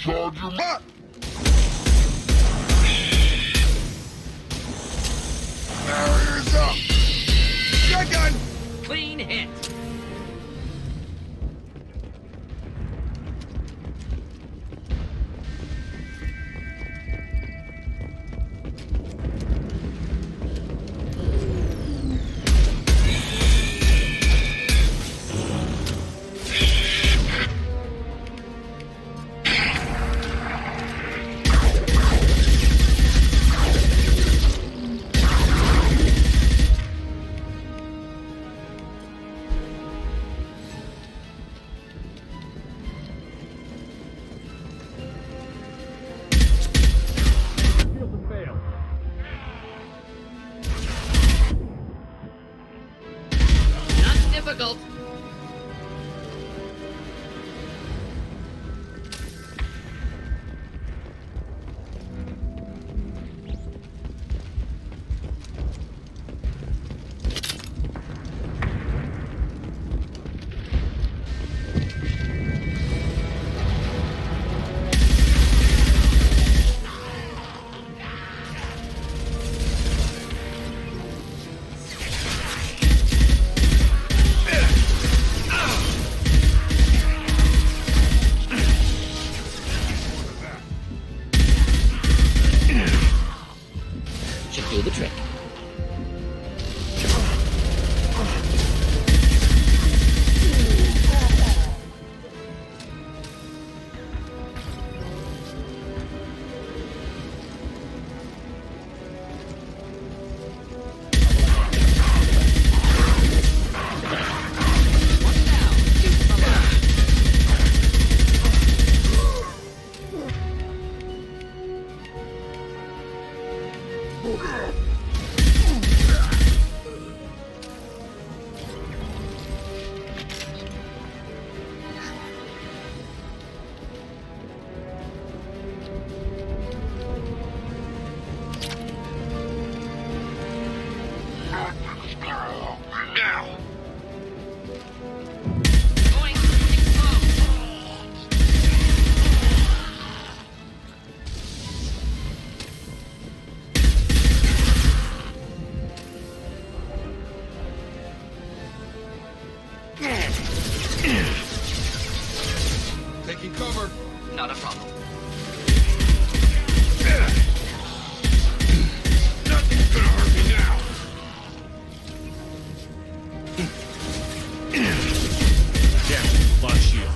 Charge your butt! Barriers up! Shotgun! Clean hit. Difficult. Do the trick. Now! Taking cover. Not a problem. Nothing's gonna hurt me now! Yeah, lost shield.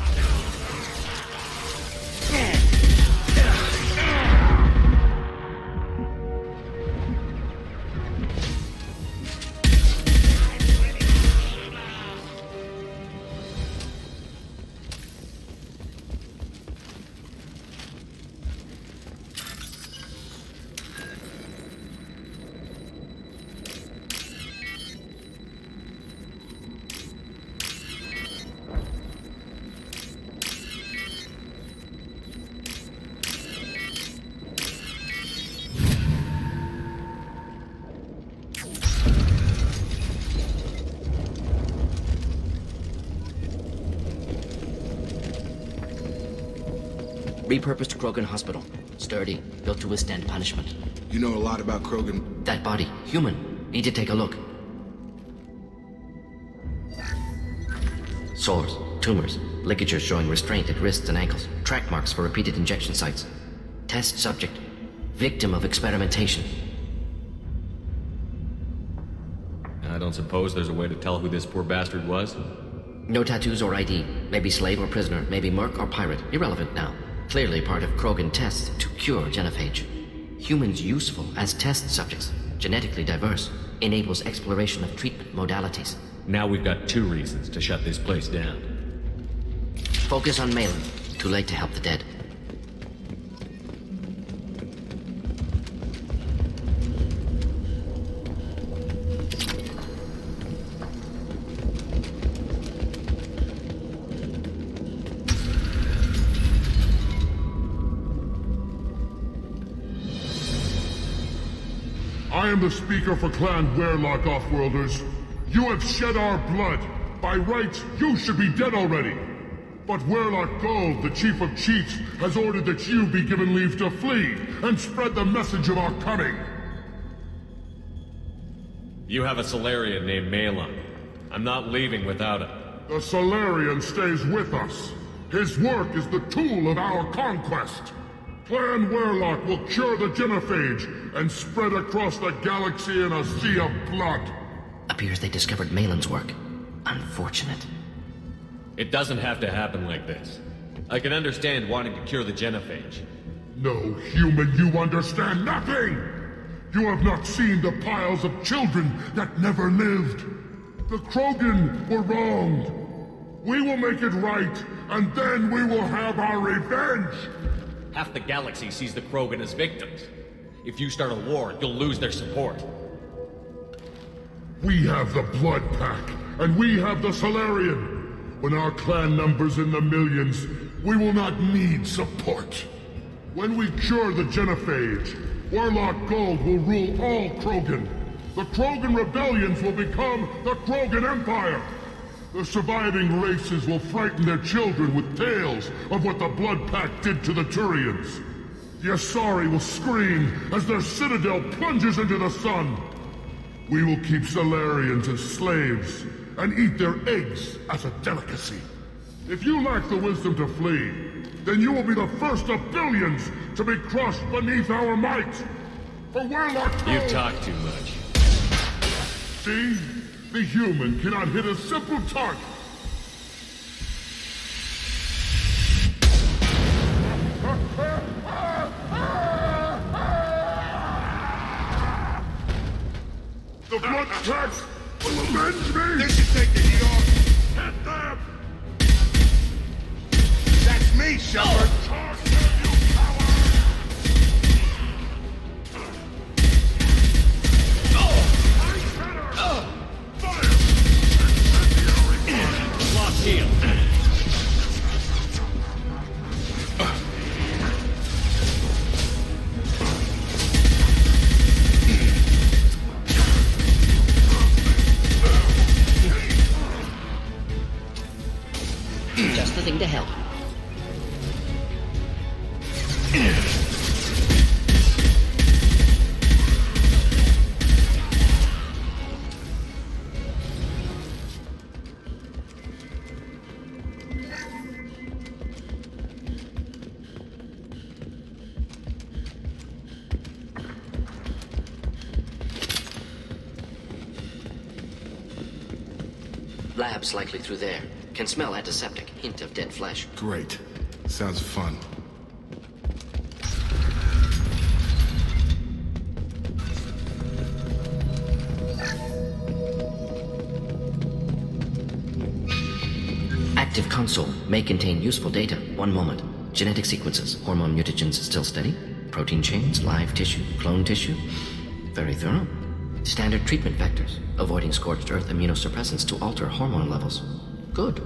Repurposed Krogan Hospital. Sturdy, built to withstand punishment. You know a lot about Krogan? That body, human. Need to take a look. Sores, tumors, ligatures showing restraint at wrists and ankles, track marks for repeated injection sites. Test subject, victim of experimentation. I don't suppose there's a way to tell who this poor bastard was? No tattoos or ID. Maybe slave or prisoner, maybe merc or pirate. Irrelevant now. Clearly part of Krogan tests to cure genophage. Humans useful as test subjects, genetically diverse, enables exploration of treatment modalities. Now we've got 2 reasons to shut this place down. Focus on Malin. Too late to help the dead. I am the speaker for Clan Werlock, Offworlders. You have shed our blood. By rights, you should be dead already. But Werlock Gold, the Chief of Chiefs, has ordered that you be given leave to flee and spread the message of our coming. You have a Solarian named Malon. I'm not leaving without him. The Solarian stays with us. His work is the tool of our conquest. Clan Werlock will cure the genophage and spread across the galaxy in a sea of blood. Appears they discovered Malon's work. Unfortunate. It doesn't have to happen like this. I can understand wanting to cure the genophage. No, human, you understand nothing! You have not seen the piles of children that never lived. The Krogan were wronged. We will make it right, and then we will have our revenge! Half the galaxy sees the Krogan as victims. If you start a war, you'll lose their support. We have the Blood Pack, and we have the Solarian. When our clan numbers in the millions, we will not need support. When we cure the genophage, Werlock Gold will rule all Krogan. The Krogan rebellions will become the Krogan Empire. The surviving races will frighten their children with tales of what the Blood Pact did to the Turians. The Asari will scream as their citadel plunges into the sun. We will keep Solarians as slaves and eat their eggs as a delicacy. If you lack the wisdom to flee, then you will be the first of billions to be crushed beneath our might. For Werlock Gold... You talk too much. See? The human cannot hit a simple target. The Blood Pack will avenge me! They should take the heat off! Hit them! That's me, Shepard! Lost shield. Just the thing to help. Lab's likely through there. Can smell antiseptic. Hint of dead flesh. Great. Sounds fun. Active console may contain useful data. One moment. Genetic sequences. Hormone mutagens still steady. Protein chains, live tissue, clone tissue. Very thorough. Standard treatment vectors. Avoiding scorched earth immunosuppressants to alter hormone levels. Good.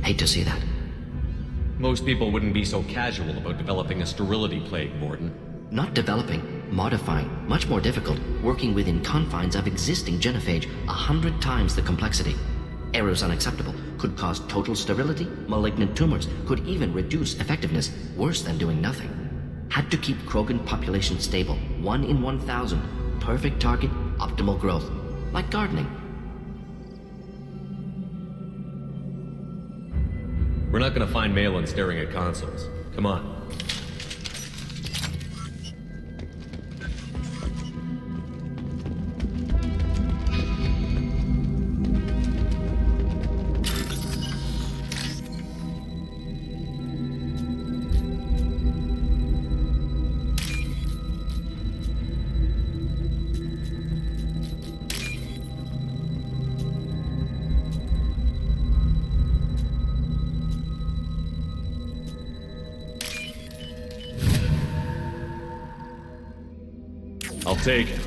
Hate to see that. Most people wouldn't be so casual about developing a sterility plague, Morden. Not developing, modifying, much more difficult, working within confines of existing genophage, 100 times the complexity. Errors unacceptable, could cause total sterility, malignant tumors, could even reduce effectiveness, worse than doing nothing. Had to keep Krogan population stable, 1 in 1,000, perfect target, optimal growth, like gardening. We're not gonna find Malon staring at consoles. Come on. I'll take it.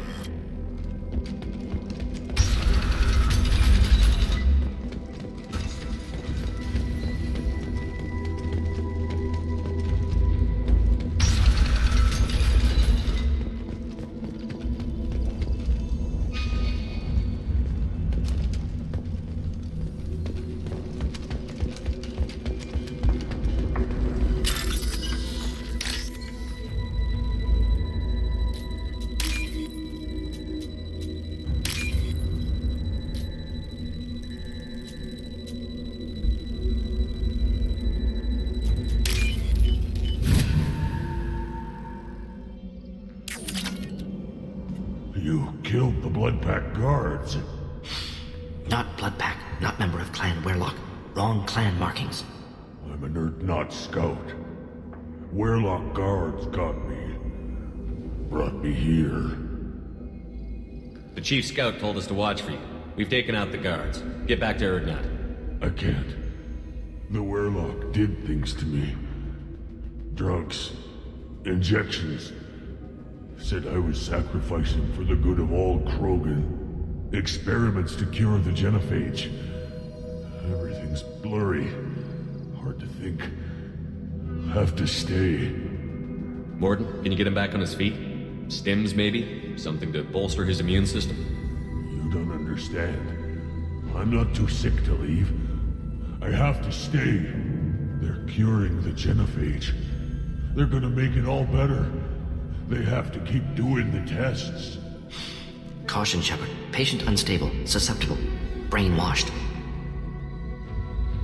Bloodpack guards. Not Bloodpack, not member of Clan Werlock. Wrong clan markings. I'm an Urdnot scout. Werlock guards got me. Brought me here. The chief scout told us to watch for you. We've taken out the guards. Get back to Urdnot. I can't. The Werlock did things to me. Drugs. Injections. Said I was sacrificing for the good of all Krogan. Experiments to cure the genophage. Everything's blurry. Hard to think. Have to stay. Morden, can you get him back on his feet? Stims, maybe? Something to bolster his immune system? You don't understand. I'm not too sick to leave. I have to stay. They're curing the genophage. They're gonna make it all better. They have to keep doing the tests. Caution, Shepard. Patient unstable, susceptible, brainwashed.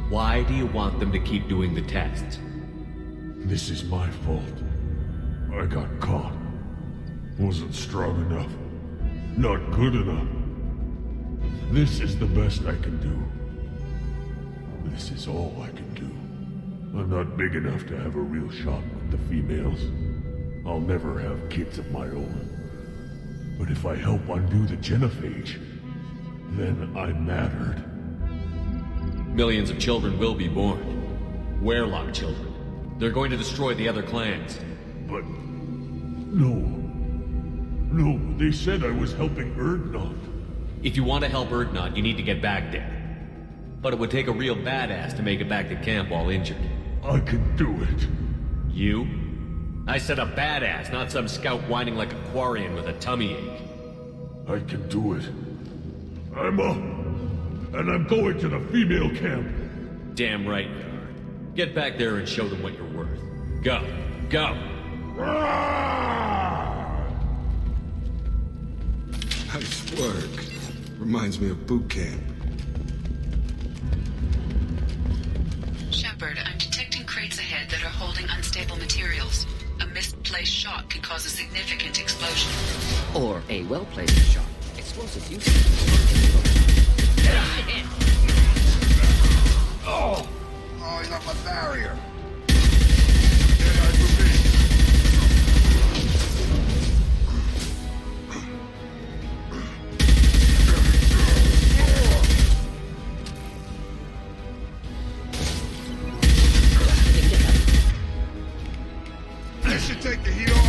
Why do you want them to keep doing the tests? This is my fault. I got caught. Wasn't strong enough. Not good enough. This is the best I can do. This is all I can do. I'm not big enough to have a real shot with the females. I'll never have kids of my own. But if I help undo the genophage, then I mattered. Millions of children will be born. Werlock children. They're going to destroy the other clans. But... No, they said I was helping Urdnot. If you want to help Urdnot, you need to get back there. But it would take a real badass to make it back to camp while injured. I can do it. You? I said a badass, not some scout whining like a Quarian with a tummy ache. I can do it. I'm up. And I'm going to the female camp. Damn right you are. Get back there and show them what you're worth. Go. Go! Nice work. Reminds me of boot camp. Shepard, I'm detecting crates ahead that are holding unstable materials. A misplaced shot could cause a significant explosion. Or a well-placed shot. Explosives use. Oh, he's up a barrier. This should take the heat off.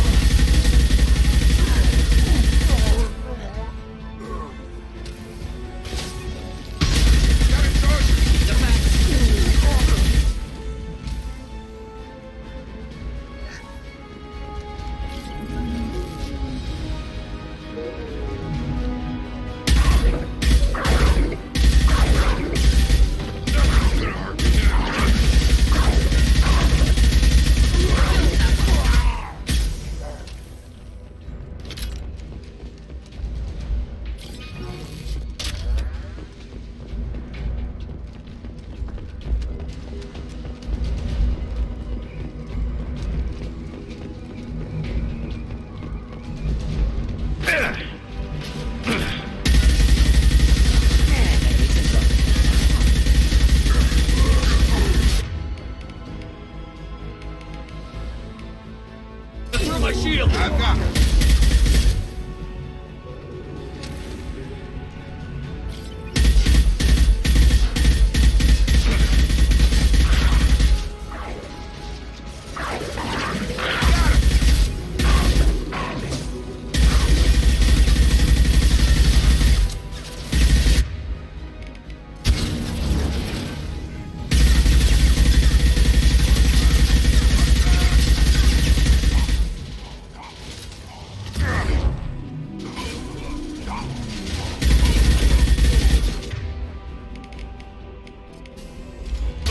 My shield! I've got it.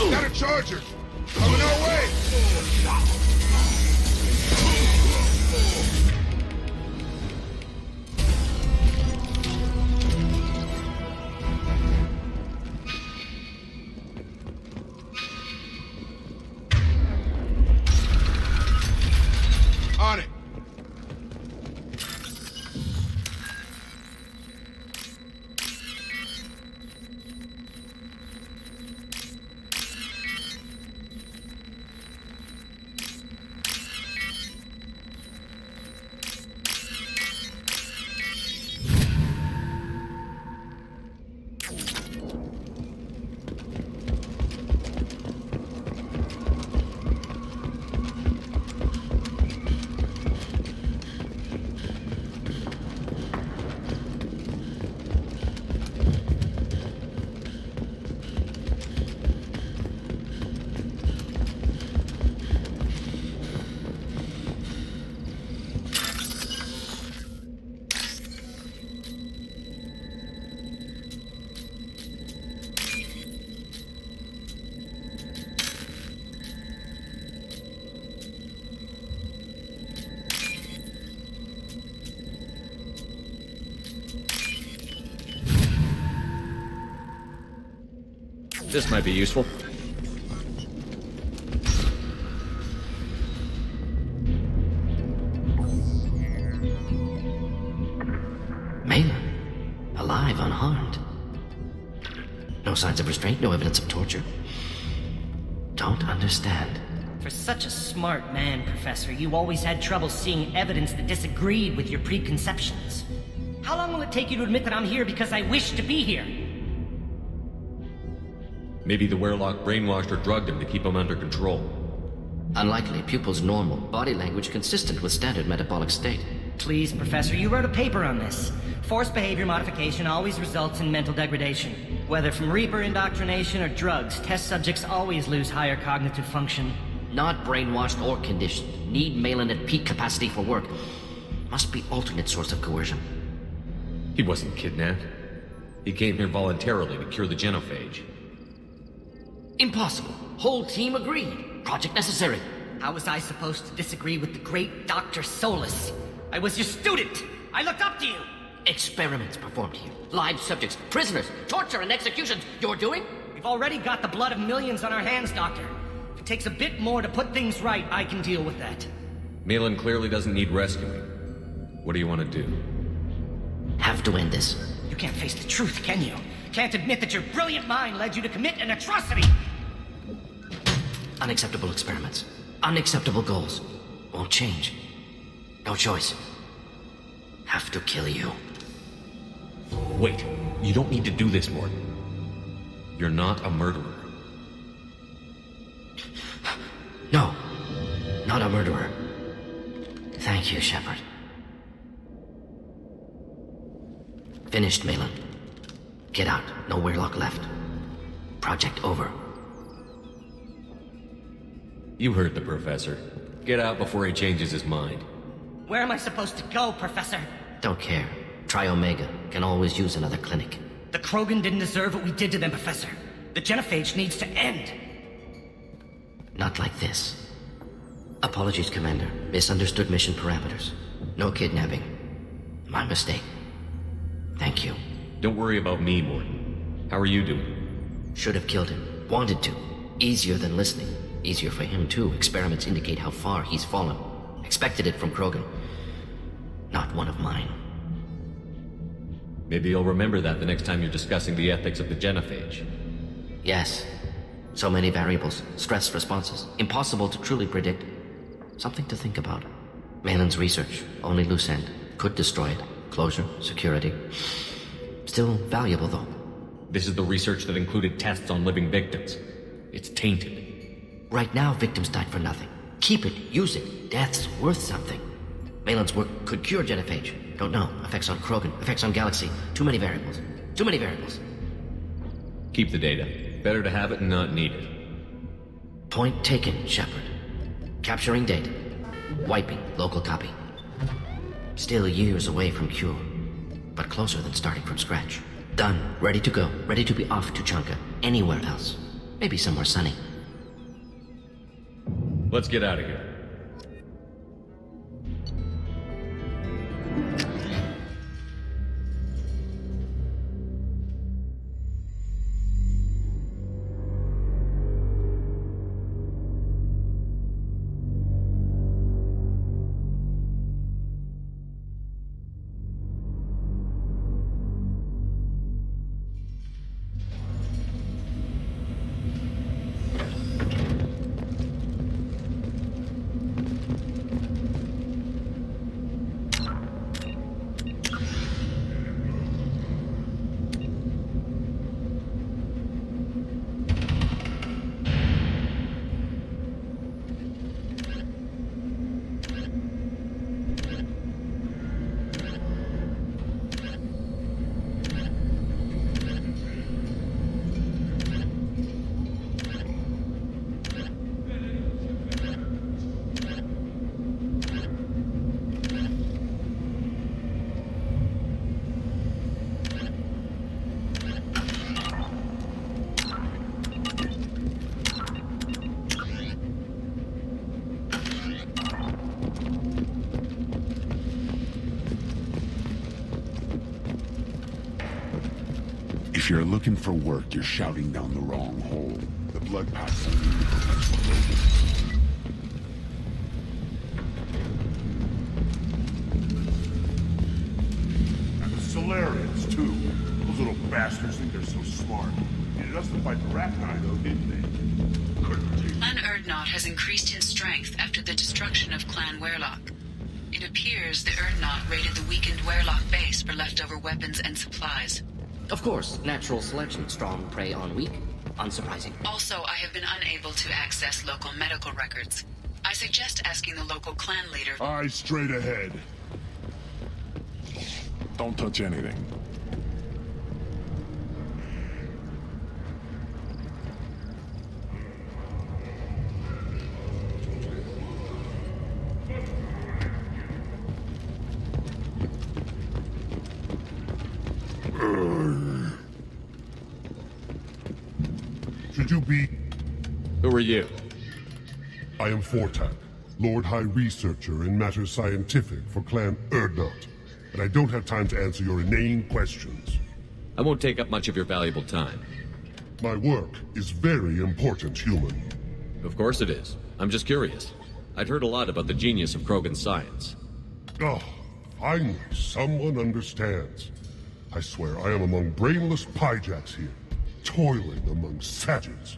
Got a charger! Coming our way! On it! This might be useful. Malin, alive, unharmed. No signs of restraint, no evidence of torture. Don't understand. For such a smart man, Professor, you always had trouble seeing evidence that disagreed with your preconceptions. How long will it take you to admit that I'm here because I wish to be here? Maybe the Werelock brainwashed or drugged him to keep him under control. Unlikely. Pupil's normal. Body language consistent with standard metabolic state. Please, Professor, you wrote a paper on this. Forced behavior modification always results in mental degradation. Whether from Reaper indoctrination or drugs, test subjects always lose higher cognitive function. Not brainwashed or conditioned. Need Malin at peak capacity for work. Must be alternate source of coercion. He wasn't kidnapped. He came here voluntarily to cure the genophage. Impossible. Whole team agreed. Project necessary. How was I supposed to disagree with the great Dr. Solus? I was your student. I looked up to you. Experiments performed here. Live subjects, prisoners, torture and executions. You're doing? We've already got the blood of millions on our hands, Doctor. If it takes a bit more to put things right, I can deal with that. Malin clearly doesn't need rescuing. What do you want to do? Have to end this. You can't face the truth, can you? Can't admit that your brilliant mind led you to commit an atrocity! Unacceptable experiments. Unacceptable goals. Won't change. No choice. Have to kill you. Wait, you don't need to do this, Morton. You're not a murderer. No, not a murderer. Thank you, Shepard. Finished, Malin. Get out. No Werelock left. Project over. You heard the professor. Get out before he changes his mind. Where am I supposed to go, Professor? Don't care. Try Omega. Can always use another clinic. The Krogan didn't deserve what we did to them, Professor. The genophage needs to end. Not like this. Apologies, Commander. Misunderstood mission parameters. No kidnapping. My mistake. Thank you. Don't worry about me, Morton. How are you doing? Should have killed him. Wanted to. Easier than listening. Easier for him, too. Experiments indicate how far he's fallen. Expected it from Krogan. Not one of mine. Maybe you'll remember that the next time you're discussing the ethics of the genophage. Yes. So many variables. Stress responses. Impossible to truly predict. Something to think about. Malin's research. Only loose end. Could destroy it. Closure. Security. Still valuable, though. This is the research that included tests on living victims. It's tainted. Right now, victims died for nothing. Keep it. Use it. Death's worth something. Malin's work could cure genophage. Don't know. Effects on Krogan. Effects on Galaxy. Too many variables. Too many variables. Keep the data. Better to have it and not need it. Point taken, Shepard. Capturing data. Wiping local copy. Still years away from cure. But closer than starting from scratch. Done. Ready to go. Ready to be off to Chanka. Anywhere else. Maybe somewhere sunny. Let's get out of here. If you're looking for work, you're shouting down the wrong hole. The blood path's only the professional road. And the Solarians, too. Those little bastards think they're so smart. Needed us to fight the rat guy, though, didn't they? Couldn't take. Clan Erdnot has increased in strength after the destruction of Clan Werlock. It appears the Erdnot raided the weakened Werlock base for leftover weapons and supplies. Of course, natural selection. Strong prey on weak. Unsurprising. Also, I have been unable to access local medical records. I suggest asking the local clan leader. Eyes straight ahead. Don't touch anything. Should you be... Who are you? I am Fortak, Lord High Researcher in matters scientific for Clan Erdnot, and I don't have time to answer your inane questions. I won't take up much of your valuable time. My work is very important, human. Of course it is. I'm just curious. I'd heard a lot about the genius of Krogan's science. Oh, finally, someone understands. I swear I am among brainless pyjacks here, toiling among savages.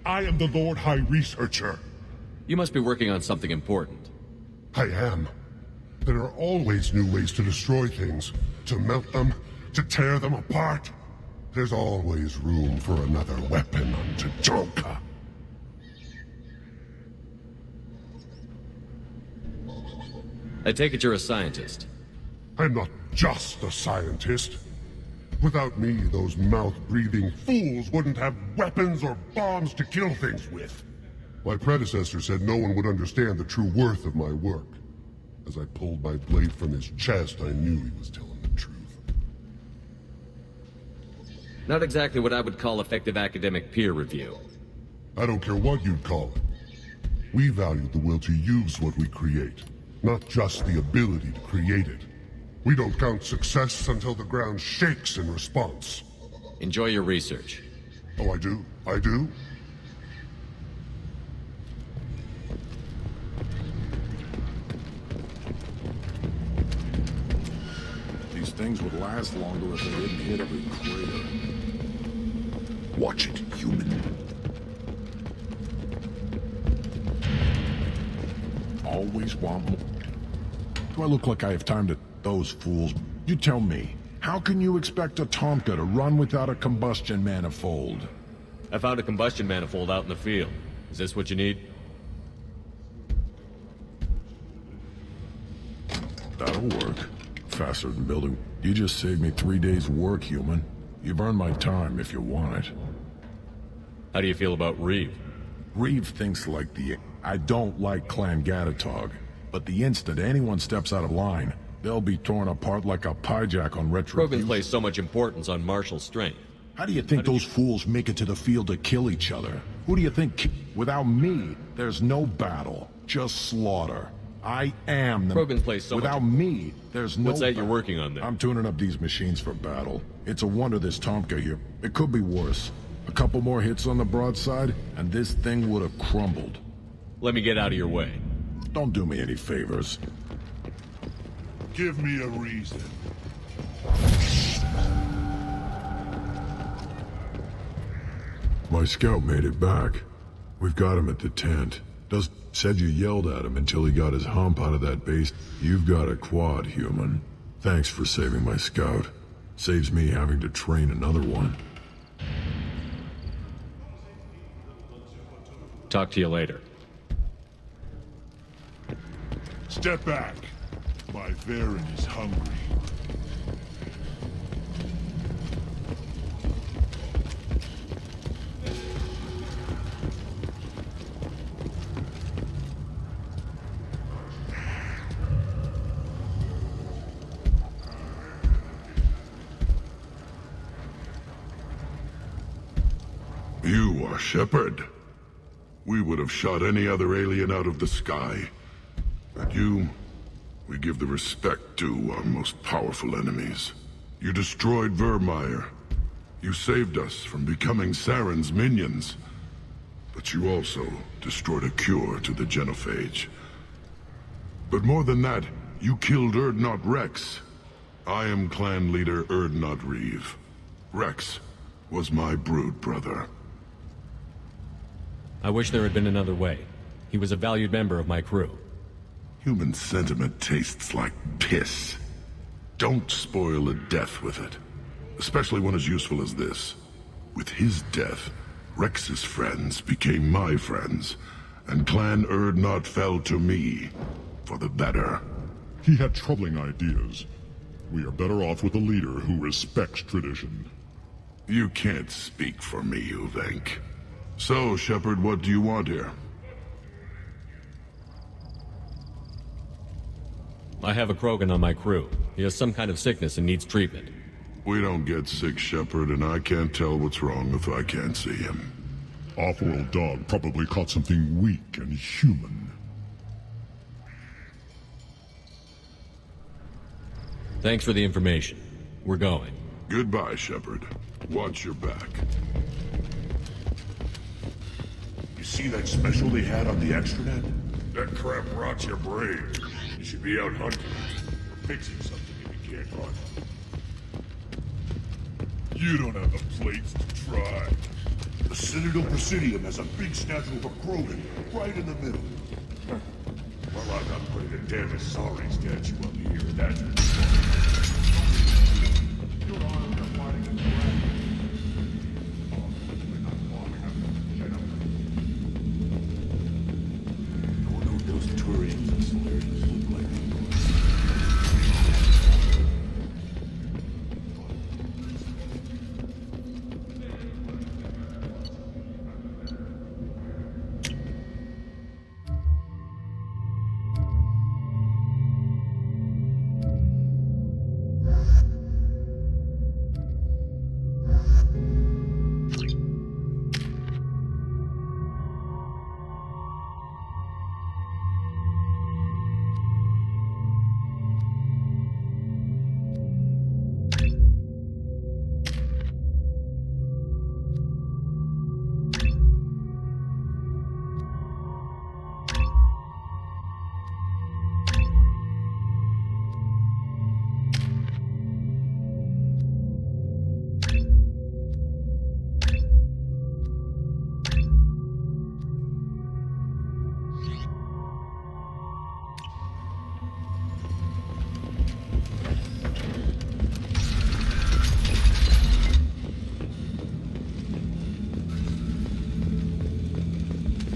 I am the Lord High Researcher. You must be working on something important. I am. There are always new ways to destroy things, to melt them, to tear them apart. There's always room for another weapon on Tajonka. I take it you're a scientist. I'm not just a scientist. Without me, those mouth-breathing fools wouldn't have weapons or bombs to kill things with. My predecessor said no one would understand the true worth of my work. As I pulled my blade from his chest, I knew he was telling the truth. Not exactly what I would call effective academic peer review. I don't care what you'd call it. We value the will to use what we create, not just the ability to create it. We don't count success until the ground shakes in response. Enjoy your research. Oh, I do? I do? These things would last longer if they didn't hit every crater. Watch it, human. Always want more. Do I look like I have time to... Those fools. You tell me, how can you expect a Tomka to run without a combustion manifold? I found a combustion manifold out in the field. Is this what you need? That'll work. Faster than building. You just saved me 3 days' work, human. You've earned my time if you want it. How do you feel about Reeve? Reeve thinks like the... I don't like Clan Gatatog, but the instant anyone steps out of line, they'll be torn apart like a pyjack on retribution. Krogan placed so much importance on martial strength. How do you think those fools make it to the field to kill each other? Who do you think... Without me, there's no battle, just slaughter. I am the... Krogan placed so Without much... me, there's no... What's that you're working on there? I'm tuning up these machines for battle. It's a wonder this Tomka here. It could be worse. A couple more hits on the broadside, and this thing would have crumbled. Let me get out of your way. Don't do me any favors. Give me a reason. My scout made it back. We've got him at the tent. Said you yelled at him until he got his hump out of that base. You've got a quad, human. Thanks for saving my scout. Saves me having to train another one. Talk to you later. Step back. My Varen is hungry. You are Shepard. We would have shot any other alien out of the sky. But you, we give the respect to our most powerful enemies. You destroyed Vermeer. You saved us from becoming Saren's minions. But you also destroyed a cure to the genophage. But more than that, you killed Urdnot Rex. I am clan leader Urdnot Reeve. Rex was my brood brother. I wish there had been another way. He was a valued member of my crew. Human sentiment tastes like piss. Don't spoil a death with it. Especially one as useful as this. With his death, Rex's friends became my friends, and Clan Urdnot fell to me, for the better. He had troubling ideas. We are better off with a leader who respects tradition. You can't speak for me, Uvenk. So, Shepard, what do you want here? I have a Krogan on my crew. He has some kind of sickness and needs treatment. We don't get sick, Shepard, and I can't tell what's wrong if I can't see him. Off-world dog probably caught something weak and human. Thanks for the information. We're going. Goodbye, Shepard. Watch your back. You see that special they had on the extranet? That crap rots your brain. You should be out hunting or fixing something if you can't hunt. You don't have the plates to try. The Citadel Presidium has a big statue of a Krogan right in the middle. Well, I'm not putting a damn Asari statue up here, that's for sure. Your Honor, they're fighting in the ground. Oh, they're not bombing us. Shut up. I wonder what those Turians and Solarians look like.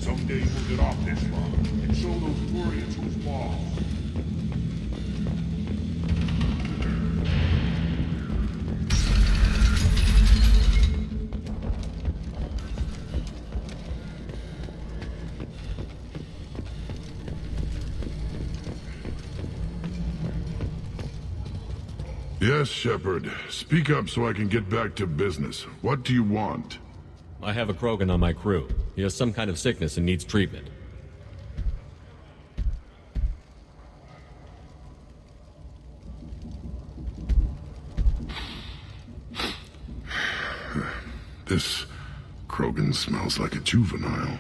Someday we'll get off this rock and show those Turians who's boss. Yes, Shepard. Speak up so I can get back to business. What do you want? I have a Krogan on my crew. He has some kind of sickness and needs treatment. This Krogan smells like a juvenile.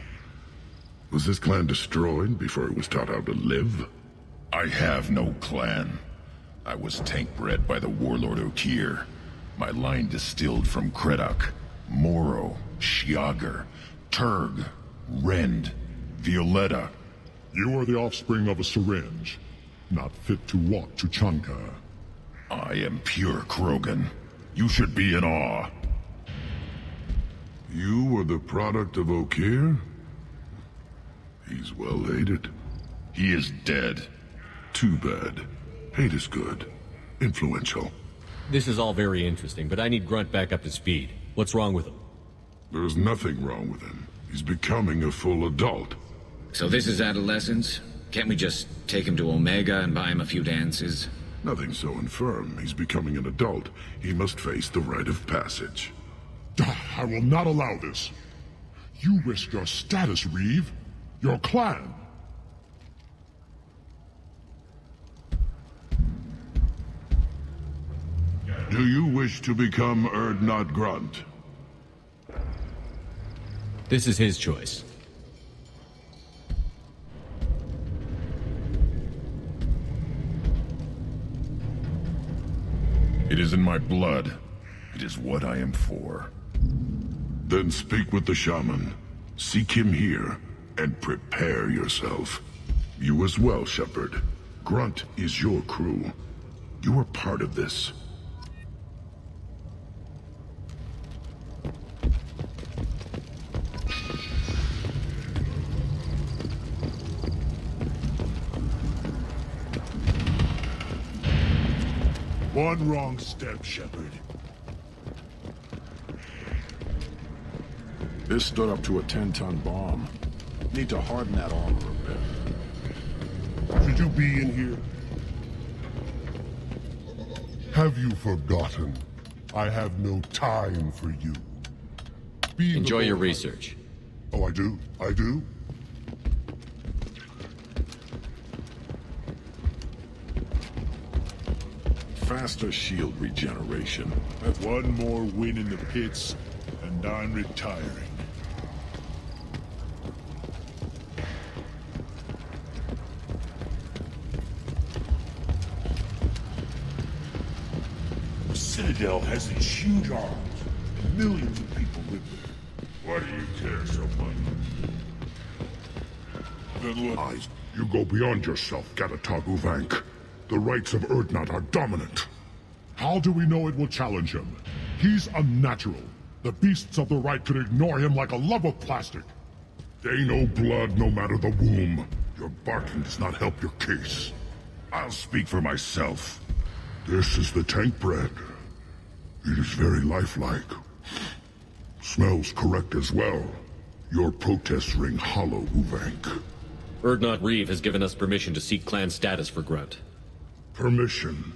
Was this clan destroyed before it was taught how to live? I have no clan. I was tank bred by the warlord Okier. My line distilled from Kredok, Moro, Shiagar, Turg, Rend, Violetta. You are the offspring of a syringe, not fit to walk to Chanka. I am pure Krogan. You should be in awe. You were the product of Okier? He's well hated. He is dead. Too bad. Hate is good. Influential. This is all very interesting, but I need Grunt back up to speed. What's wrong with him? There's nothing wrong with him. He's becoming a full adult. So this is adolescence? Can't we just take him to Omega and buy him a few dances? Nothing so infirm. He's becoming an adult. He must face the rite of passage. I will not allow this. You risk your status, Reeve. Your clan. Do you wish to become Erdnot Grunt? This is his choice. It is in my blood. It is what I am for. Then speak with the shaman. Seek him here, and prepare yourself. You as well, Shepard. Grunt is your crew. You are part of this. One wrong step, Shepard. This stood up to a 10-ton bomb. Need to harden that armor a bit. Should you be in here? Have you forgotten? I have no time for you. Enjoy your research. Oh, I do? I do? Faster shield regeneration. That's one more win in the pits, and I'm retiring. The Citadel has these huge arms, and millions of people live there. Why do you care so much? Then look, you go beyond yourself, Gatatog Uvank. The rights of Erdnot are dominant. How do we know it will challenge him? He's unnatural. The beasts of the right could ignore him like a lump of plastic. They know blood no matter the womb. Your barking does not help your case. I'll speak for myself. This is the tank bread. It is very lifelike. Smells correct as well. Your protests ring hollow, Uvank. Erdnot Reeve has given us permission to seek clan status for Grunt. Permission.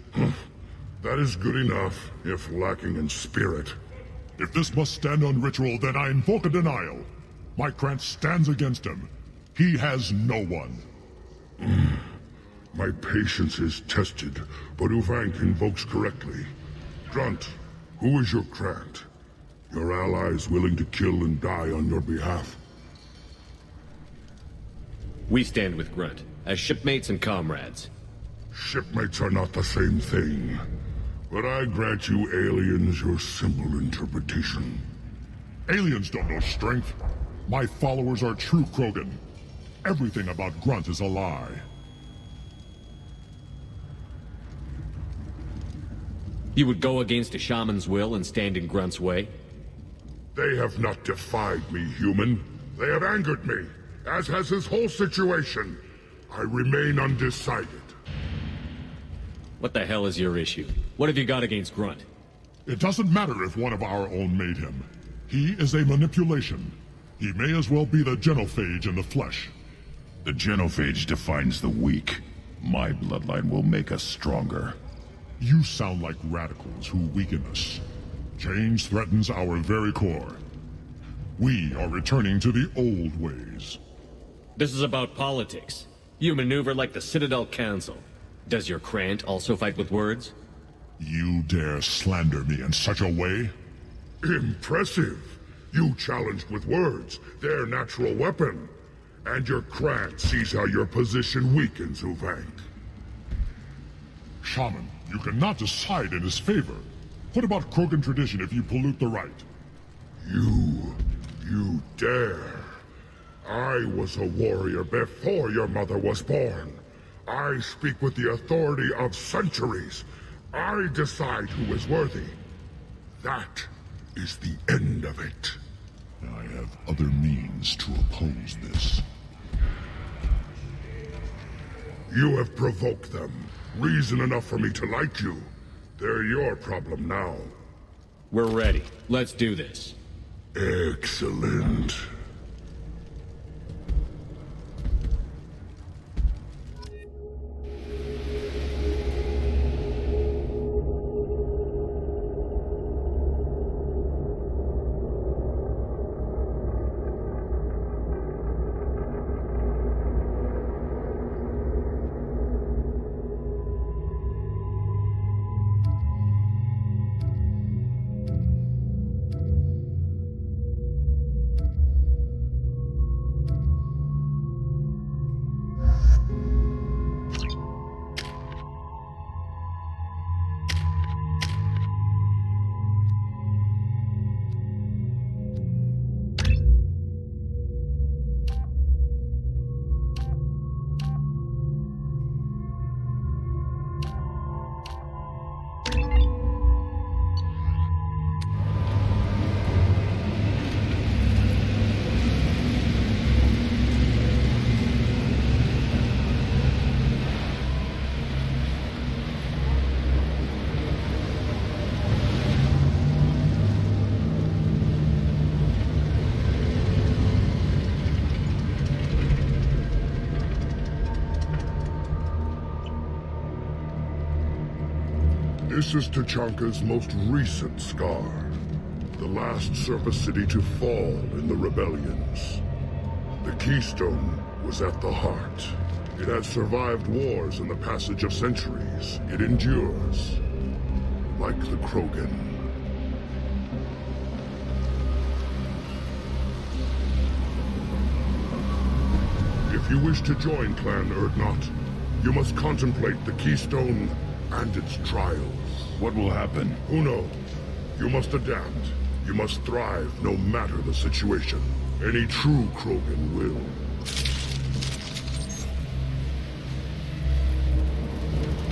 That is good enough, if lacking in spirit. If this must stand on ritual, then I invoke a denial. My Krant stands against him. He has no one. My patience is tested, but Uvank invokes correctly. Grunt, who is your Krant? Your allies willing to kill and die on your behalf? We stand with Grunt, as shipmates and comrades. Shipmates are not the same thing. But I grant you aliens your simple interpretation. Aliens don't know strength. My followers are true Krogan. Everything about Grunt is a lie. You would go against a shaman's will and stand in Grunt's way? They have not defied me, human. They have angered me, as has his whole situation. I remain undecided. What the hell is your issue? What have you got against Grunt? It doesn't matter if one of our own made him. He is a manipulation. He may as well be the genophage in the flesh. The genophage defines the weak. My bloodline will make us stronger. You sound like radicals who weaken us. Change threatens our very core. We are returning to the old ways. This is about politics. You maneuver like the Citadel Council. Does your Krant also fight with words? You dare slander me in such a way? Impressive! You challenged with words, their natural weapon. And your Krant sees how your position weakens, Uvank. Shaman, you cannot decide in his favor. What about Krogan tradition if you pollute the rite? You dare. I was a warrior before your mother was born. I speak with the authority of centuries. I decide who is worthy. That is the end of it. I have other means to oppose this. You have provoked them. Reason enough for me to like you. They're your problem now. We're ready. Let's do this. Excellent. This is Tachanka's most recent scar. The last surface city to fall in the rebellions. The Keystone was at the heart. It has survived wars and the passage of centuries. It endures. Like the Krogan. If you wish to join Clan Urdnot, you must contemplate the Keystone and its trials. What will happen? Who knows? You must adapt. You must thrive no matter the situation. Any true Krogan will.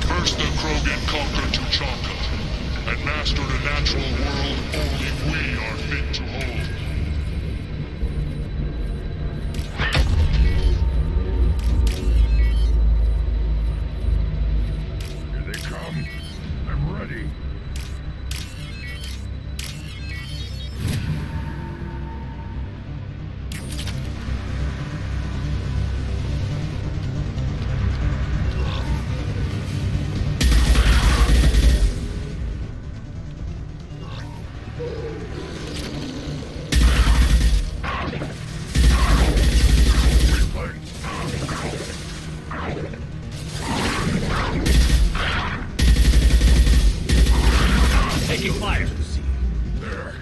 First the Krogan conquered Tuchanka, and mastered a natural world only we are fit to hold. Here they come. I'm ready. Taking fire. There.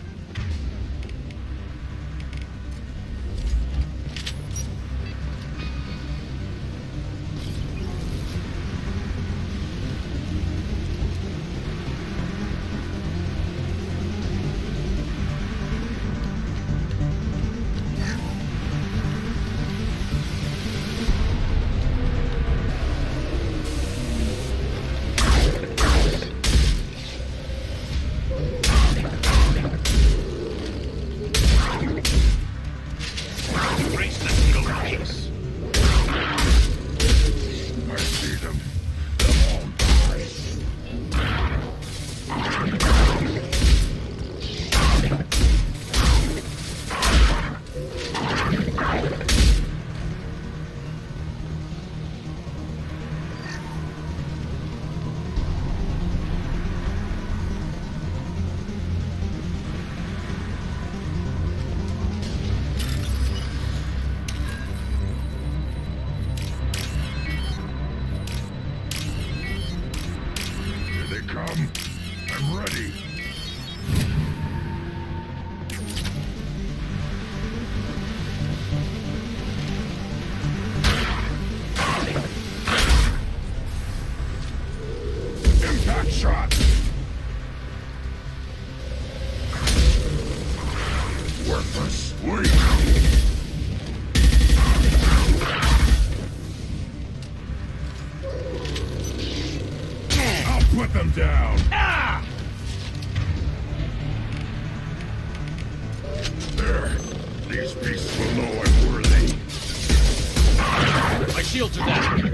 I see them. They'll all die. Here they come. I'm ready. Impact shot. Worthless. I'll put them down. Ah! There. These beasts will know I'm worthy. My shields are down.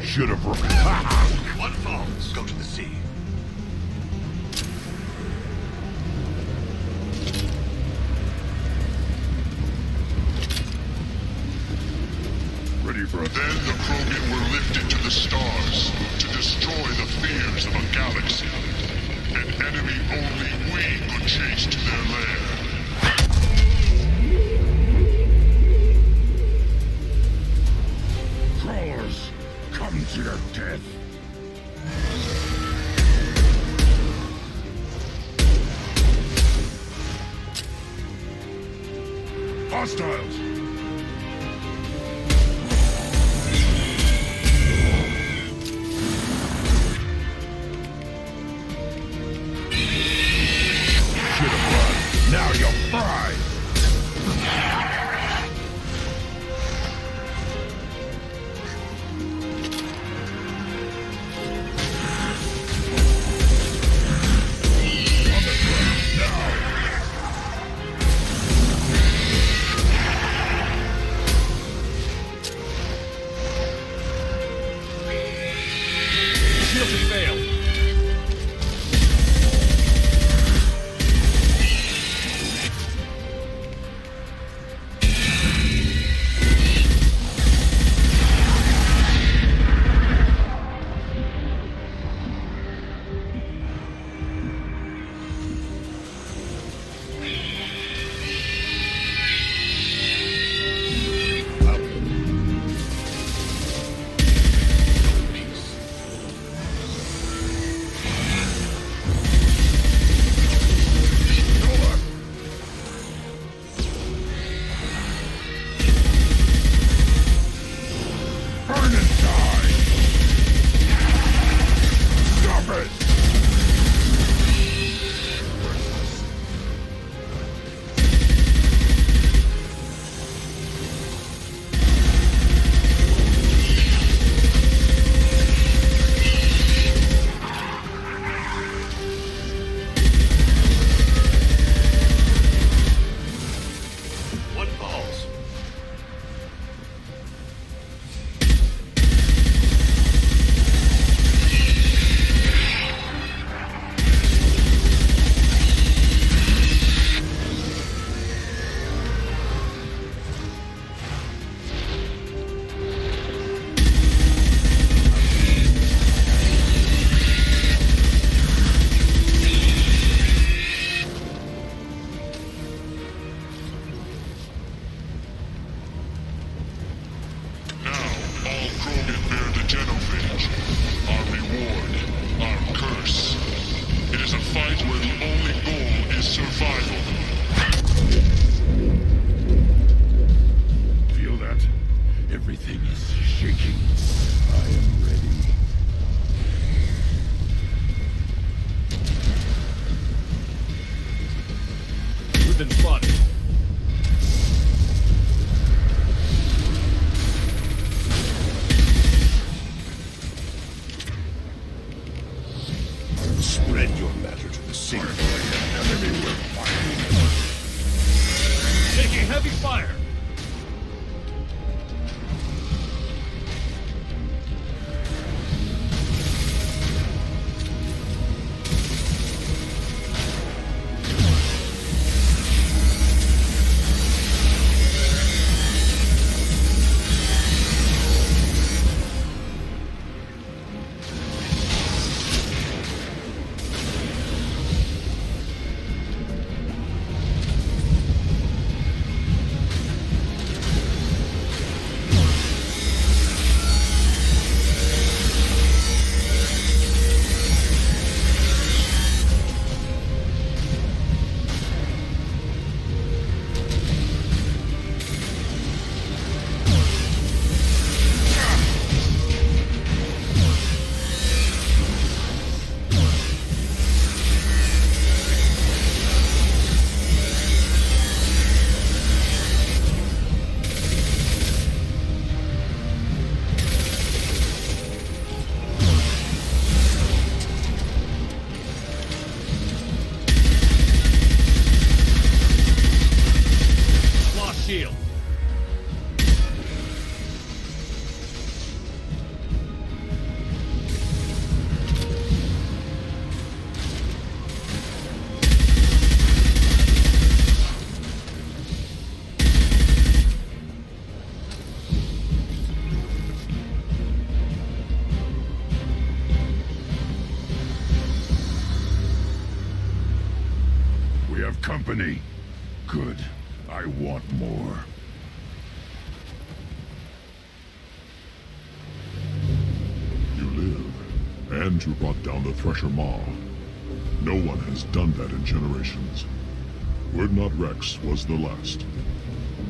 Should have. One falls. Go to the sea. Ready for a... Then the Krogan were lifted to the stars to destroy the fears of a galaxy. An enemy only we could chase to their lair. Crawlers, come to your death. Hostiles! Should've run. Now you're fried! On the ground, now! Everything is shaking. I am ready. We've been spotted. Spread your matter to the single enemy will find you. Taking heavy fire. Shield. We have company. Good. I want more. You live, and you brought down the Thresher Maw. No one has done that in generations. Wordnot Rex was the last.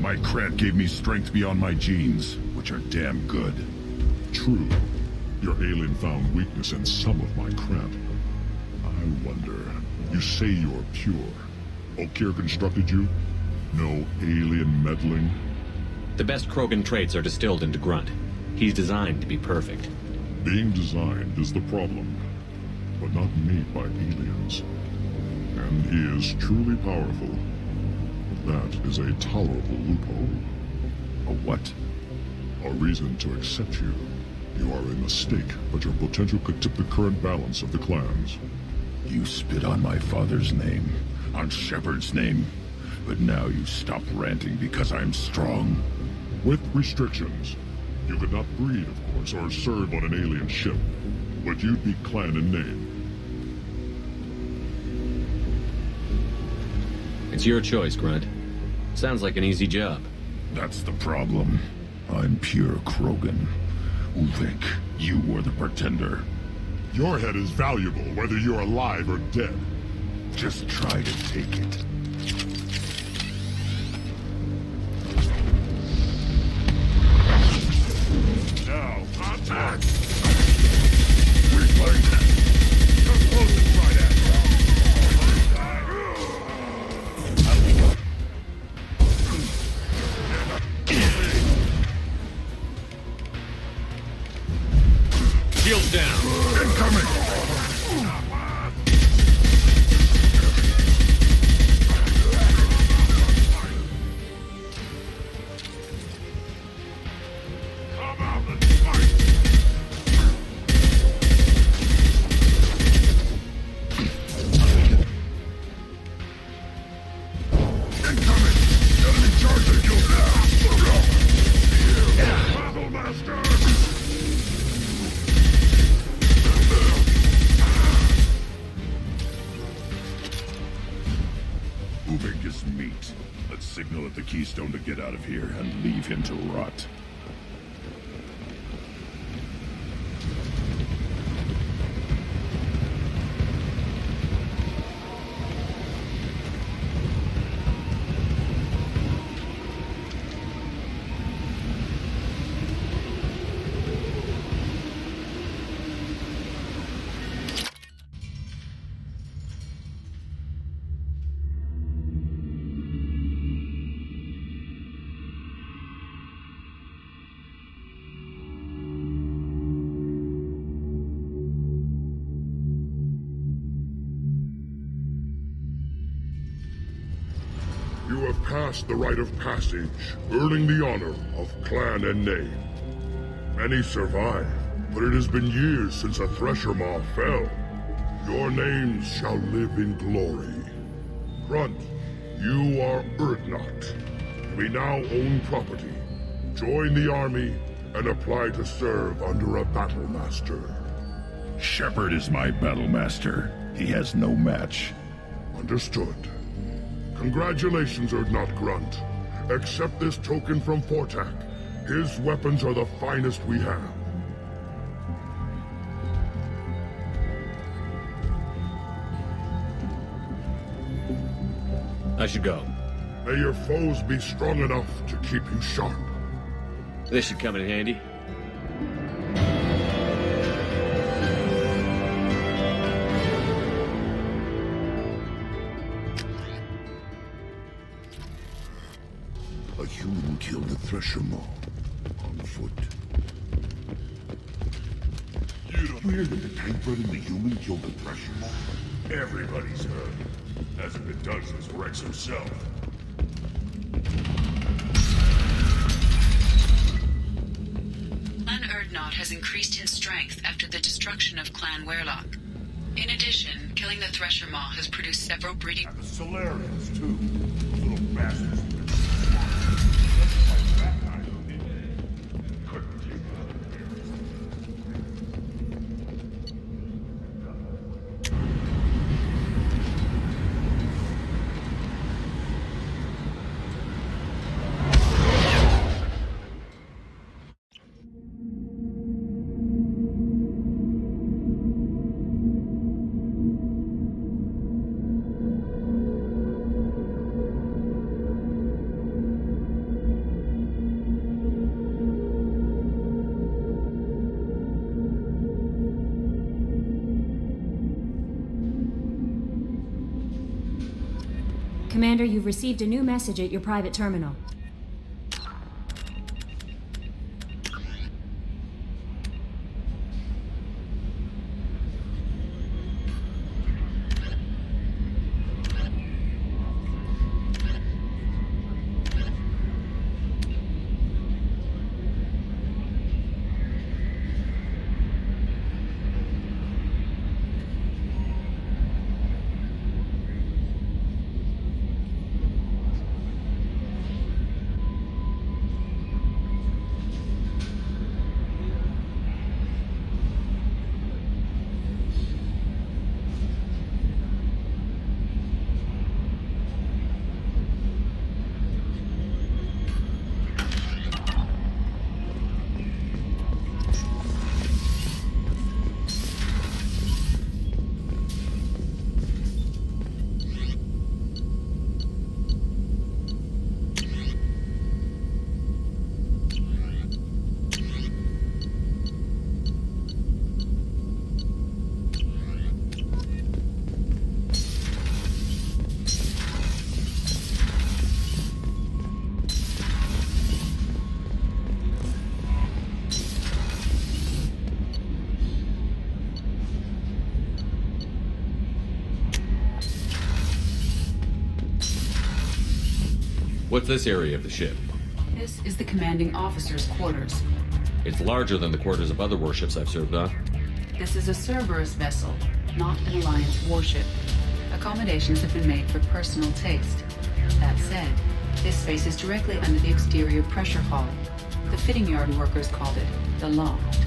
My crat gave me strength beyond my genes, which are damn good. True, your alien found weakness in some of my crat. I wonder, you say you're pure. Okier constructed you? No alien meddling? The best Krogan traits are distilled into Grunt. He's designed to be perfect. Being designed is the problem, but not made by aliens. And he is truly powerful. That is a tolerable loophole. A what? A reason to accept you. You are a mistake, but your potential could tip the current balance of the clans. You spit on my father's name, on Shepard's name. But now you stop ranting because I'm strong. With restrictions. You could not breed, of course, or serve on an alien ship. But you'd be clan in name. It's your choice, Grunt. Sounds like an easy job. That's the problem. I'm pure Krogan. Uvik, you were the pretender. Your head is valuable, whether you're alive or dead. Just try to take it. Now, attack! Weak link! Come close and try that! Shields down! Incoming! Uvik is meat. Let's signal at the Keystone to get out of here and leave him to rot. passed the rite of passage, earning the honor of clan and name. Many survive, but it has been years since a Thresher Maw fell. Your names shall live in glory. Grunt, you are Urdnot. We now own property. Join the army and apply to serve under a battle master. Shepard is my battle master. He has no match. Understood. Congratulations, Urdnot Grunt. Accept this token from Fortak. His weapons are the finest we have. I should go. May your foes be strong enough to keep you sharp. This should come in handy. A human killed the Thresher Maw. On foot. You don't hear that the tank bred and the human killed the Thresher Maw? Everybody's heard. Hasn't been done since Rex himself. Clan Urdnot has increased in strength after the destruction of Clan Werlock. In addition, killing the Thresher Maw has produced several breeding... The Solarians, too. Those little bastards. Commander, you've received a new message at your private terminal. What's this area of the ship? This is the commanding officer's quarters. It's larger than the quarters of other warships I've served on. This is a Cerberus vessel, not an Alliance warship. Accommodations have been made for personal taste. That said, this space is directly under the exterior pressure hull. The fitting yard workers called it the loft.